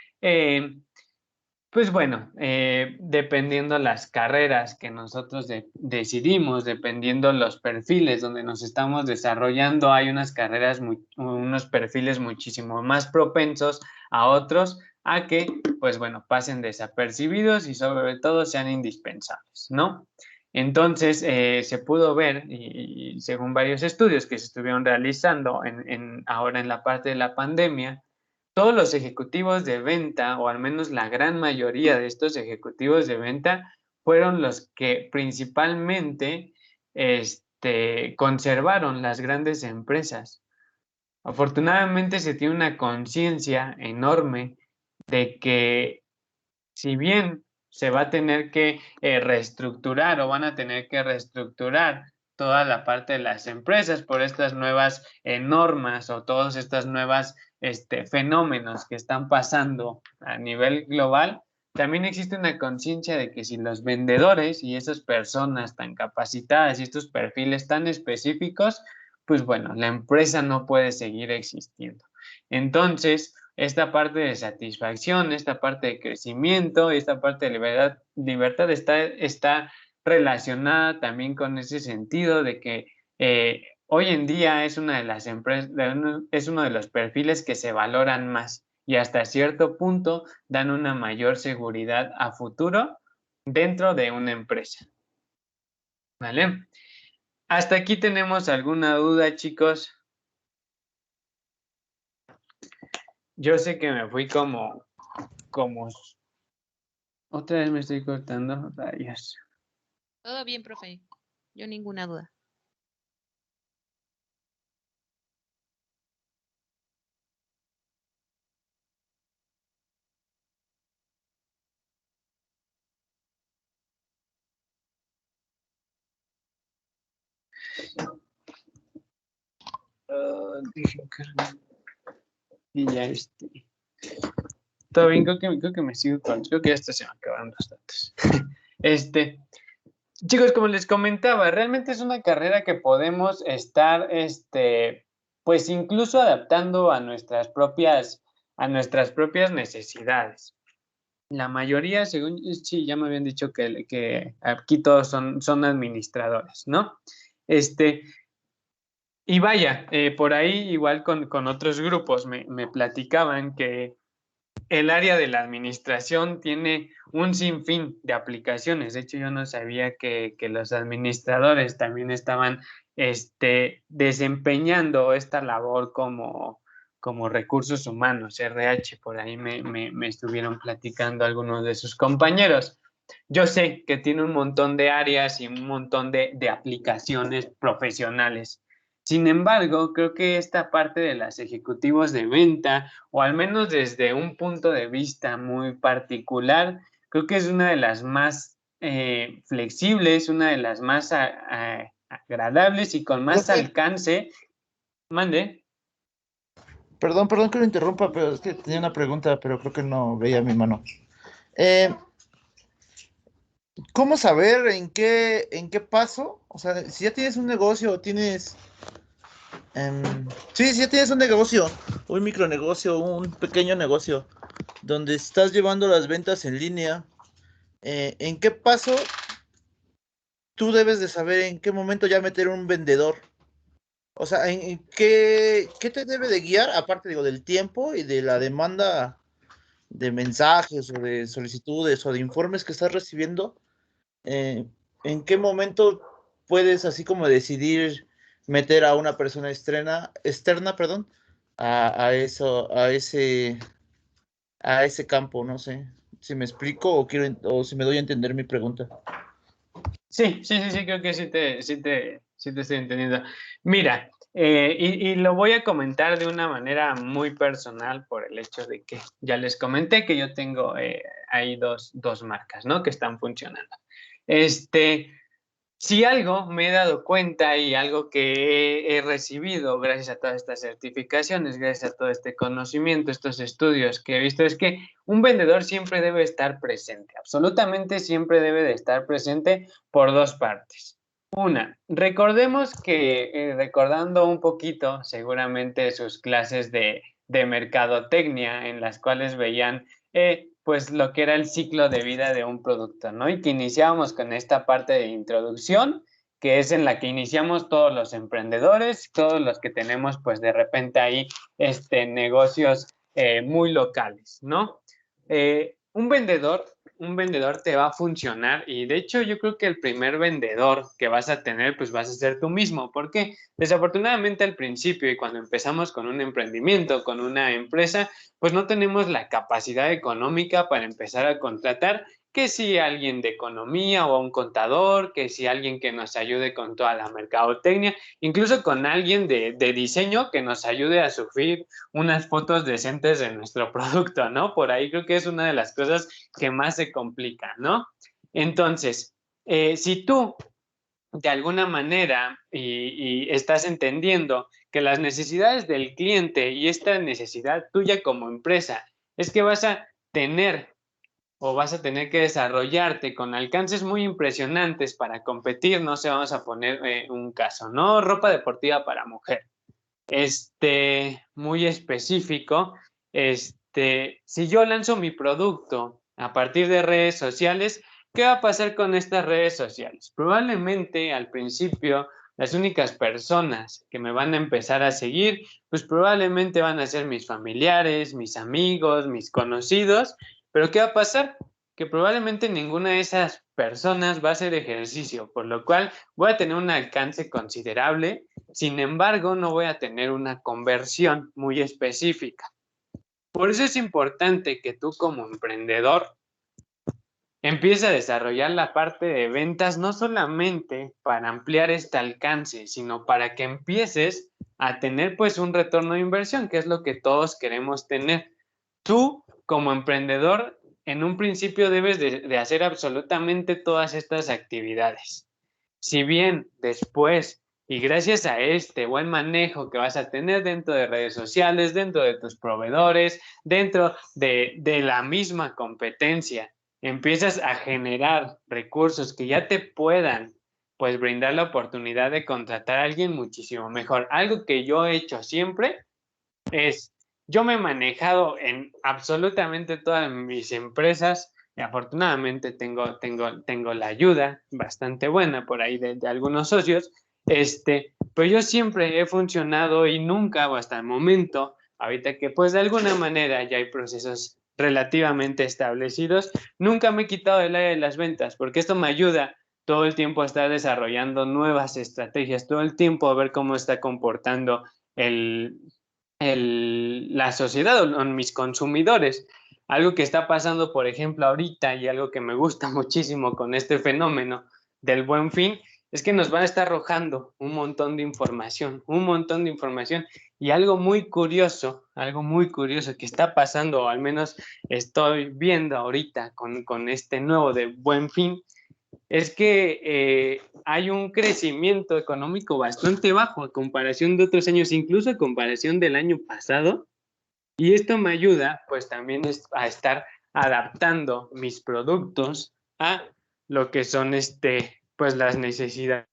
[SPEAKER 1] pues bueno, dependiendo las carreras que nosotros decidimos, dependiendo los perfiles donde nos estamos desarrollando, hay unos perfiles muchísimo más propensos a otros a que, pues bueno, pasen desapercibidos y sobre todo sean indispensables, ¿no? Entonces, se pudo ver, y según varios estudios que se estuvieron realizando ahora en la parte de la pandemia, todos los ejecutivos de venta, o al menos la gran mayoría de estos ejecutivos de venta, fueron los que principalmente conservaron las grandes empresas. Afortunadamente se tiene una conciencia enorme de que si bien se va a tener que reestructurar o van a tener que reestructurar toda la parte de las empresas por estas nuevas normas o todos estos nuevos fenómenos que están pasando a nivel global, también existe una conciencia de que si los vendedores y esas personas tan capacitadas y estos perfiles tan específicos, pues bueno, la empresa no puede seguir existiendo. Entonces, esta parte de satisfacción, esta parte de crecimiento, esta parte de libertad está relacionada también con ese sentido de que hoy en día es una de las empresas, es uno de los perfiles que se valoran más y hasta cierto punto dan una mayor seguridad a futuro dentro de una empresa. ¿Vale? Hasta aquí tenemos alguna duda, chicos. Yo sé que me fui como... Otra vez me estoy cortando, rayos.
[SPEAKER 3] Todo bien, profe. Yo ninguna duda.
[SPEAKER 1] Y ya todo bien, creo que me sigo con... Creo que ya se me acabaron los datos. Chicos, como les comentaba, realmente es una carrera que podemos estar, pues incluso adaptando a nuestras propias necesidades. La mayoría, según sí, ya me habían dicho que aquí todos son administradores, ¿no? Y vaya, por ahí igual con otros grupos me platicaban que el área de la administración tiene un sinfín de aplicaciones. De hecho, yo no sabía que los administradores también estaban desempeñando esta labor como recursos humanos, RH. Por ahí me estuvieron platicando algunos de sus compañeros. Yo sé que tiene un montón de áreas y un montón de aplicaciones profesionales. Sin embargo, creo que esta parte de los ejecutivos de venta, o al menos desde un punto de vista muy particular, creo que es una de las más flexibles, una de las más agradables y con más alcance. Mande.
[SPEAKER 2] Perdón que lo interrumpa, pero es que tenía una pregunta, pero creo que no veía mi mano. ¿Cómo saber en qué paso? O sea, si ya tienes un negocio o tienes... sí, si ya tienes un negocio, un micronegocio, un pequeño negocio, donde estás llevando las ventas en línea, ¿en qué paso tú debes de saber en qué momento ya meter un vendedor? O sea, ¿en qué te debe de guiar, aparte, digo, del tiempo y de la demanda de mensajes o de solicitudes o de informes que estás recibiendo? ¿En qué momento puedes así como decidir meter a una persona externa, perdón, a ese campo? No sé si me explico o si me doy a entender mi pregunta.
[SPEAKER 1] Sí, creo que sí te estoy entendiendo. Mira, y lo voy a comentar de una manera muy personal por el hecho de que ya les comenté que yo tengo ahí dos marcas, ¿no? Que están funcionando. Si algo me he dado cuenta y algo que he recibido gracias a todas estas certificaciones, gracias a todo este conocimiento, estos estudios que he visto, es que un vendedor siempre debe estar presente, absolutamente siempre debe de estar presente por dos partes. Una, recordemos que, recordando un poquito seguramente sus clases de mercadotecnia en las cuales veían pues lo que era el ciclo de vida de un producto, ¿no? Y que iniciábamos con esta parte de introducción, que es en la que iniciamos todos los emprendedores, todos los que tenemos pues de repente ahí negocios muy locales, ¿no? Un vendedor un vendedor te va a funcionar y de hecho yo creo que el primer vendedor que vas a tener pues vas a ser tú mismo, porque desafortunadamente al principio y cuando empezamos con un emprendimiento, con una empresa, pues no tenemos la capacidad económica para empezar a contratar que si alguien de economía o un contador, que si alguien que nos ayude con toda la mercadotecnia, incluso con alguien de diseño que nos ayude a subir unas fotos decentes de nuestro producto, ¿no? Por ahí creo que es una de las cosas que más se complica, ¿no? Entonces, si tú de alguna manera y estás entendiendo que las necesidades del cliente y esta necesidad tuya como empresa es que vas a tener o vas a tener que desarrollarte con alcances muy impresionantes para competir, no sé, vamos a poner un caso, ¿no? Ropa deportiva para mujer, muy específico, si yo lanzo mi producto a partir de redes sociales, ¿qué va a pasar con estas redes sociales? Probablemente al principio las únicas personas que me van a empezar a seguir, pues probablemente van a ser mis familiares, mis amigos, mis conocidos, pero ¿qué va a pasar? Que probablemente ninguna de esas personas va a hacer ejercicio, por lo cual voy a tener un alcance considerable, sin embargo, no voy a tener una conversión muy específica. Por eso es importante que tú como emprendedor empieces a desarrollar la parte de ventas, no solamente para ampliar este alcance, sino para que empieces a tener pues un retorno de inversión, que es lo que todos queremos tener. Tú como emprendedor, en un principio debes de hacer absolutamente todas estas actividades. Si bien después y gracias a este buen manejo que vas a tener dentro de redes sociales, dentro de tus proveedores, dentro de la misma competencia, empiezas a generar recursos que ya te puedan pues brindar la oportunidad de contratar a alguien muchísimo mejor. Algo que yo he hecho siempre es, yo me he manejado en absolutamente todas mis empresas y afortunadamente tengo la ayuda bastante buena por ahí de algunos socios, pero yo siempre he funcionado y nunca o hasta el momento, ahorita que pues de alguna manera ya hay procesos relativamente establecidos, nunca me he quitado el área de las ventas porque esto me ayuda todo el tiempo a estar desarrollando nuevas estrategias, todo el tiempo a ver cómo está comportando el, la sociedad o mis consumidores. Algo que está pasando, por ejemplo, ahorita y algo que me gusta muchísimo con este fenómeno del Buen Fin es que nos van a estar arrojando un montón de información, un montón de información y algo muy curioso que está pasando, o al menos estoy viendo ahorita con este nuevo de Buen Fin, es que hay un crecimiento económico bastante bajo a comparación de otros años, incluso a comparación del año pasado, y esto me ayuda pues también a estar adaptando mis productos a lo que son pues las necesidades.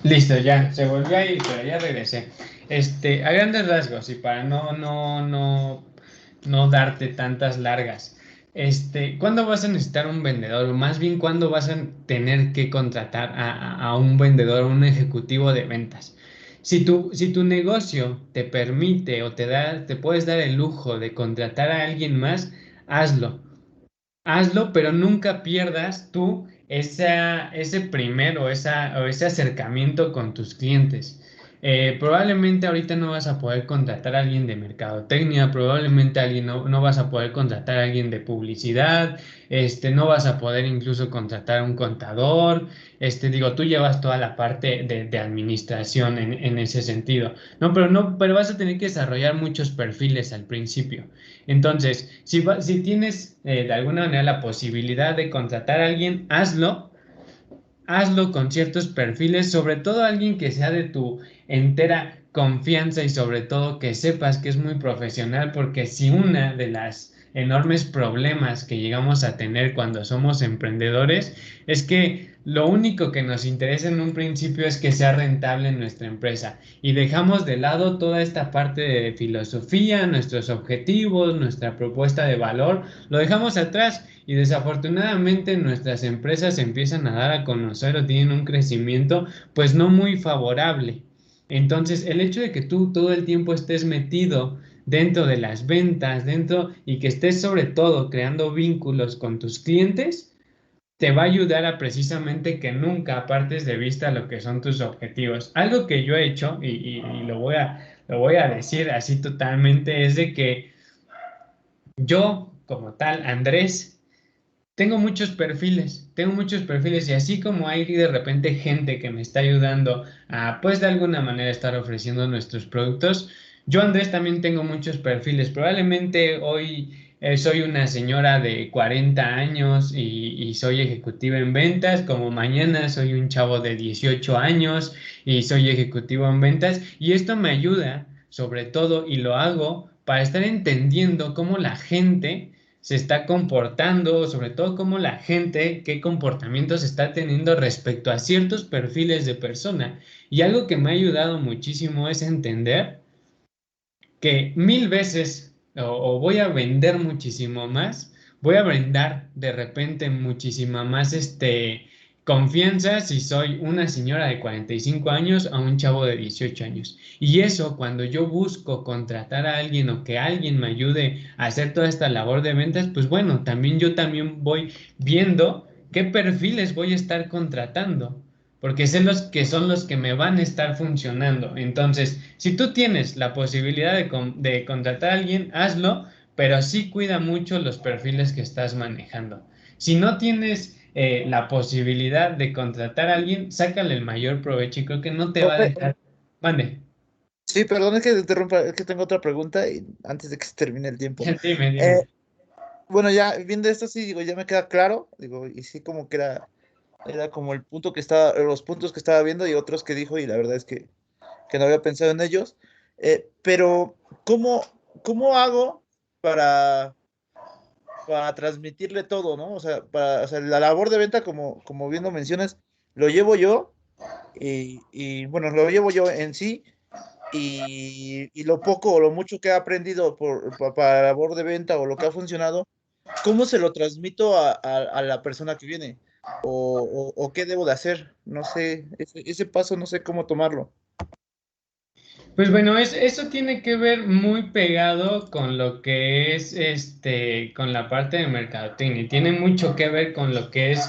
[SPEAKER 1] Listo, ya, se volvió a ir, pero ya regresé. A grandes rasgos, y para no darte tantas largas. ¿Cuándo vas a necesitar un vendedor? O más bien, ¿cuándo vas a tener que contratar a un vendedor, un ejecutivo de ventas? Si tu negocio te permite o te puedes dar el lujo de contratar a alguien más, hazlo. Hazlo, pero nunca pierdas tú ese primero o ese acercamiento con tus clientes. probablemente ahorita no vas a poder contratar a alguien de mercadotecnia, probablemente no vas a poder contratar a alguien de publicidad, no vas a poder incluso contratar a un contador, digo, tú llevas toda la parte de administración en ese sentido, no, pero vas a tener que desarrollar muchos perfiles al principio. Entonces, si tienes de alguna manera la posibilidad de contratar a alguien, hazlo con ciertos perfiles, sobre todo alguien que sea de tu entera confianza y sobre todo que sepas que es muy profesional, porque si una de las enormes problemas que llegamos a tener cuando somos emprendedores es que lo único que nos interesa en un principio es que sea rentable en nuestra empresa y dejamos de lado toda esta parte de filosofía, nuestros objetivos, nuestra propuesta de valor, lo dejamos atrás y desafortunadamente nuestras empresas empiezan a dar a conocer o tienen un crecimiento pues no muy favorable. Entonces, el hecho de que tú todo el tiempo estés metido dentro de las ventas, dentro y que estés sobre todo creando vínculos con tus clientes, te va a ayudar a precisamente que nunca apartes de vista lo que son tus objetivos. Algo que yo he hecho y lo voy a decir así totalmente es de que yo, como tal, Andrés, tengo muchos perfiles y así como hay de repente gente que me está ayudando a, pues de alguna manera estar ofreciendo nuestros productos, yo Andrés también tengo muchos perfiles. Probablemente hoy soy una señora de 40 años y soy ejecutiva en ventas, como mañana soy un chavo de 18 años y soy ejecutivo en ventas y esto me ayuda sobre todo y lo hago para estar entendiendo cómo la gente se está comportando, sobre todo cómo la gente, qué comportamientos está teniendo respecto a ciertos perfiles de persona. Y algo que me ha ayudado muchísimo es entender que mil veces o voy a vender muchísimo más, voy a brindar de repente muchísima más confianza si soy una señora de 45 años a un chavo de 18 años. Y eso cuando yo busco contratar a alguien o que alguien me ayude a hacer toda esta labor de ventas, pues bueno, yo también voy viendo qué perfiles voy a estar contratando porque sé los que son los que me van a estar funcionando. Entonces, si tú tienes la posibilidad de contratar a alguien, hazlo, pero sí cuida mucho los perfiles que estás manejando. Si no tienes la posibilidad de contratar a alguien, sácale el mayor provecho y creo que no te va a
[SPEAKER 2] Profe,
[SPEAKER 1] dejar. Mande.
[SPEAKER 2] sí, perdón, es que te interrumpa, es que tengo otra pregunta y antes de que se termine el tiempo.
[SPEAKER 1] Dime,
[SPEAKER 2] Eh,
[SPEAKER 1] dime.
[SPEAKER 2] bueno, ya viendo esto, sí, digo, ya me queda claro, digo, y sí como que era como el punto que estaba, los puntos que estaba viendo y otros que dijo, y la verdad es que no había pensado en ellos. Pero, ¿cómo, cómo hago para, para transmitirle todo, ¿no? O sea, la labor de venta, como bien lo mencionas, lo llevo yo, bueno, lo llevo yo en sí, y lo poco o lo mucho que he aprendido para la labor de venta o lo que ha funcionado, ¿cómo se lo transmito a la persona que viene? O qué debo de hacer? No sé, ese paso no sé cómo tomarlo.
[SPEAKER 1] Pues bueno, eso tiene que ver muy pegado con lo que es con la parte de mercadotecnia y tiene mucho que ver con lo que es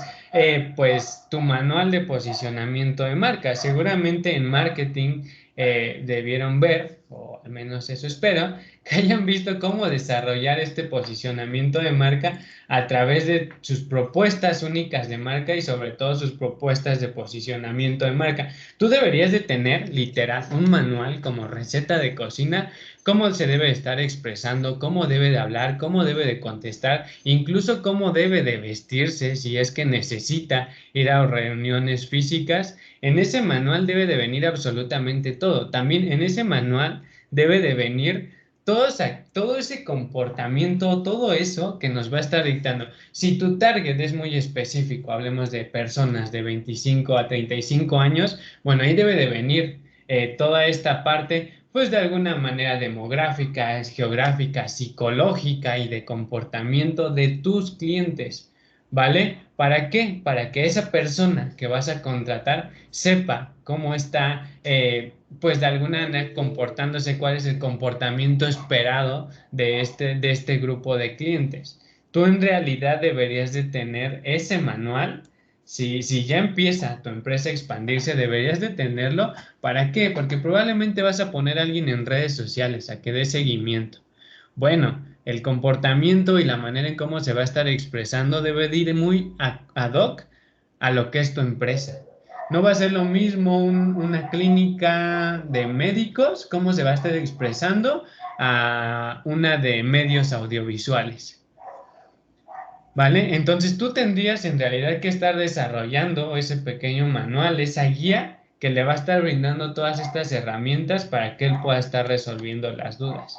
[SPEAKER 1] pues tu manual de posicionamiento de marca. Seguramente en marketing debieron ver, o al menos eso espero, que hayan visto cómo desarrollar este posicionamiento de marca a través de sus propuestas únicas de marca y sobre todo sus propuestas de posicionamiento de marca. Tú deberías de tener literal un manual como receta de cocina, cómo se debe estar expresando, cómo debe de hablar, cómo debe de contestar, incluso cómo debe de vestirse si es que necesita ir a reuniones físicas. En ese manual debe de venir absolutamente todo. También en ese manual debe de venir todo ese comportamiento, todo eso que nos va a estar dictando. Si tu target es muy específico, hablemos de personas de 25 a 35 años, bueno, ahí debe de venir toda esta parte, pues de alguna manera demográfica, geográfica, psicológica y de comportamiento de tus clientes, ¿vale? ¿Para qué? Para que esa persona que vas a contratar sepa cómo está, pues de alguna manera comportándose, cuál es el comportamiento esperado de este grupo de clientes. Tú en realidad deberías de tener ese manual Si ya empieza tu empresa a expandirse, deberías de tenerlo. ¿Para qué? Porque probablemente vas a poner a alguien en redes sociales a que dé seguimiento. Bueno, el comportamiento y la manera en cómo se va a estar expresando debe de ir muy ad hoc a lo que es tu empresa. No va a ser lo mismo una clínica de médicos, cómo se va a estar expresando a una de medios audiovisuales. ¿Vale? Entonces tú tendrías en realidad que estar desarrollando ese pequeño manual, esa guía que le va a estar brindando todas estas herramientas para que él pueda estar resolviendo las dudas.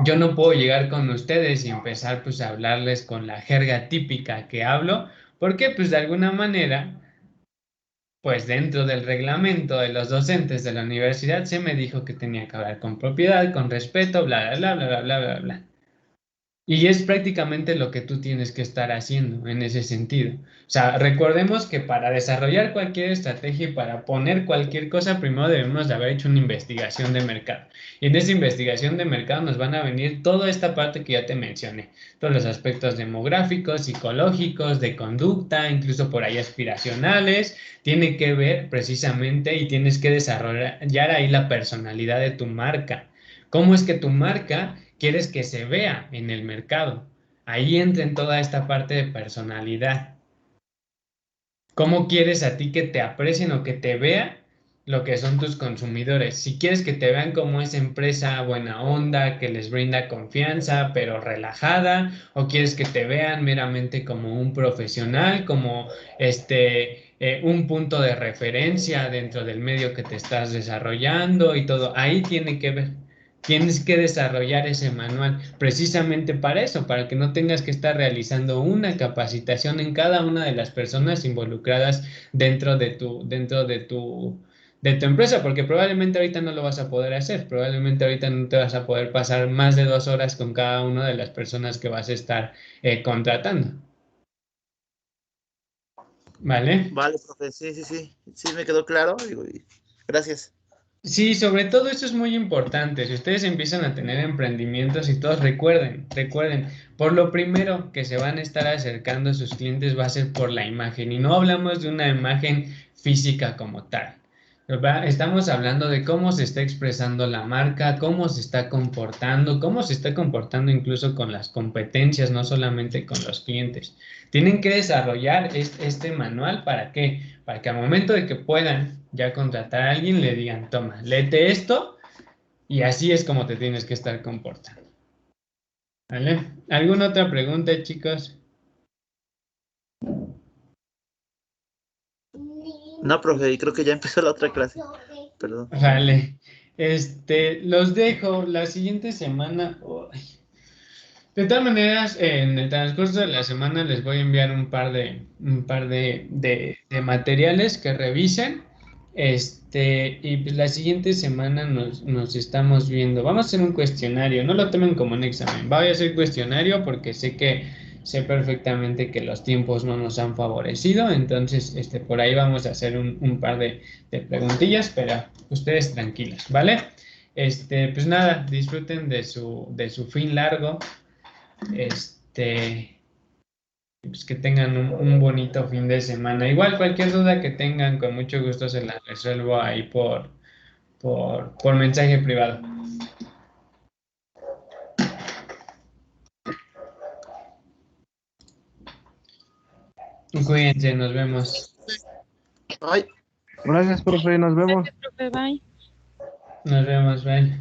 [SPEAKER 1] Yo no puedo llegar con ustedes y empezar pues a hablarles con la jerga típica que hablo, porque pues de alguna manera, pues dentro del reglamento de los docentes de la universidad se me dijo que tenía que hablar con propiedad, con respeto, bla, bla, bla, bla, bla, bla, bla. Y es prácticamente lo que tú tienes que estar haciendo en ese sentido. O sea, recordemos que para desarrollar cualquier estrategia y para poner cualquier cosa, primero debemos de haber hecho una investigación de mercado. Y en esa investigación de mercado nos van a venir toda esta parte que ya te mencioné. Todos los aspectos demográficos, psicológicos, de conducta, incluso por ahí aspiracionales. Tiene que ver precisamente y tienes que desarrollar ahí la personalidad de tu marca. ¿Cómo es que tu marca quieres que se vea en el mercado? Ahí entra en toda esta parte de personalidad. ¿Cómo quieres a ti que te aprecien o que te vean lo que son tus consumidores? Si quieres que te vean como esa empresa buena onda, que les brinda confianza, pero relajada, o quieres que te vean meramente como un profesional, como un punto de referencia dentro del medio que te estás desarrollando y todo. Ahí tiene que ver. Tienes que desarrollar ese manual precisamente para eso, para que no tengas que estar realizando una capacitación en cada una de las personas involucradas dentro de tu empresa, porque probablemente ahorita no lo vas a poder hacer, probablemente ahorita no te vas a poder pasar más de 2 horas con cada una de las personas que vas a estar contratando. ¿Vale?
[SPEAKER 2] Vale, profe, sí, sí, sí, sí me quedó claro. Gracias.
[SPEAKER 1] Sí, sobre todo eso es muy importante. Si ustedes empiezan a tener emprendimientos y todos, recuerden, por lo primero que se van a estar acercando a sus clientes va a ser por la imagen. Y no hablamos de una imagen física como tal. ¿Verdad? Estamos hablando de cómo se está expresando la marca, cómo se está comportando incluso con las competencias, no solamente con los clientes. Tienen que desarrollar este manual, ¿para qué? Para que al momento de que puedan ya contratar a alguien, le digan, toma, léete esto y así es como te tienes que estar comportando. ¿Vale? ¿Alguna otra pregunta, chicos?
[SPEAKER 2] No, profe, y creo que ya empezó la otra clase. Perdón.
[SPEAKER 1] Vale. Los dejo la siguiente semana. Uy. De todas maneras, en el transcurso de la semana les voy a enviar un par de materiales que revisen. Y pues la siguiente semana nos estamos viendo. Vamos a hacer un cuestionario. No lo tomen como un examen. Voy a hacer cuestionario porque sé perfectamente que los tiempos no nos han favorecido. Entonces, por ahí vamos a hacer un par de preguntillas, pero ustedes tranquilos, ¿vale? Pues nada, disfruten de su fin largo. Pues que tengan un bonito fin de semana. Igual cualquier duda que tengan, con mucho gusto se la resuelvo ahí por mensaje privado. Cuídense, nos vemos.
[SPEAKER 2] Ay.
[SPEAKER 6] Gracias, profe, nos vemos.
[SPEAKER 4] Gracias, profe, bye.
[SPEAKER 1] Nos vemos, bye.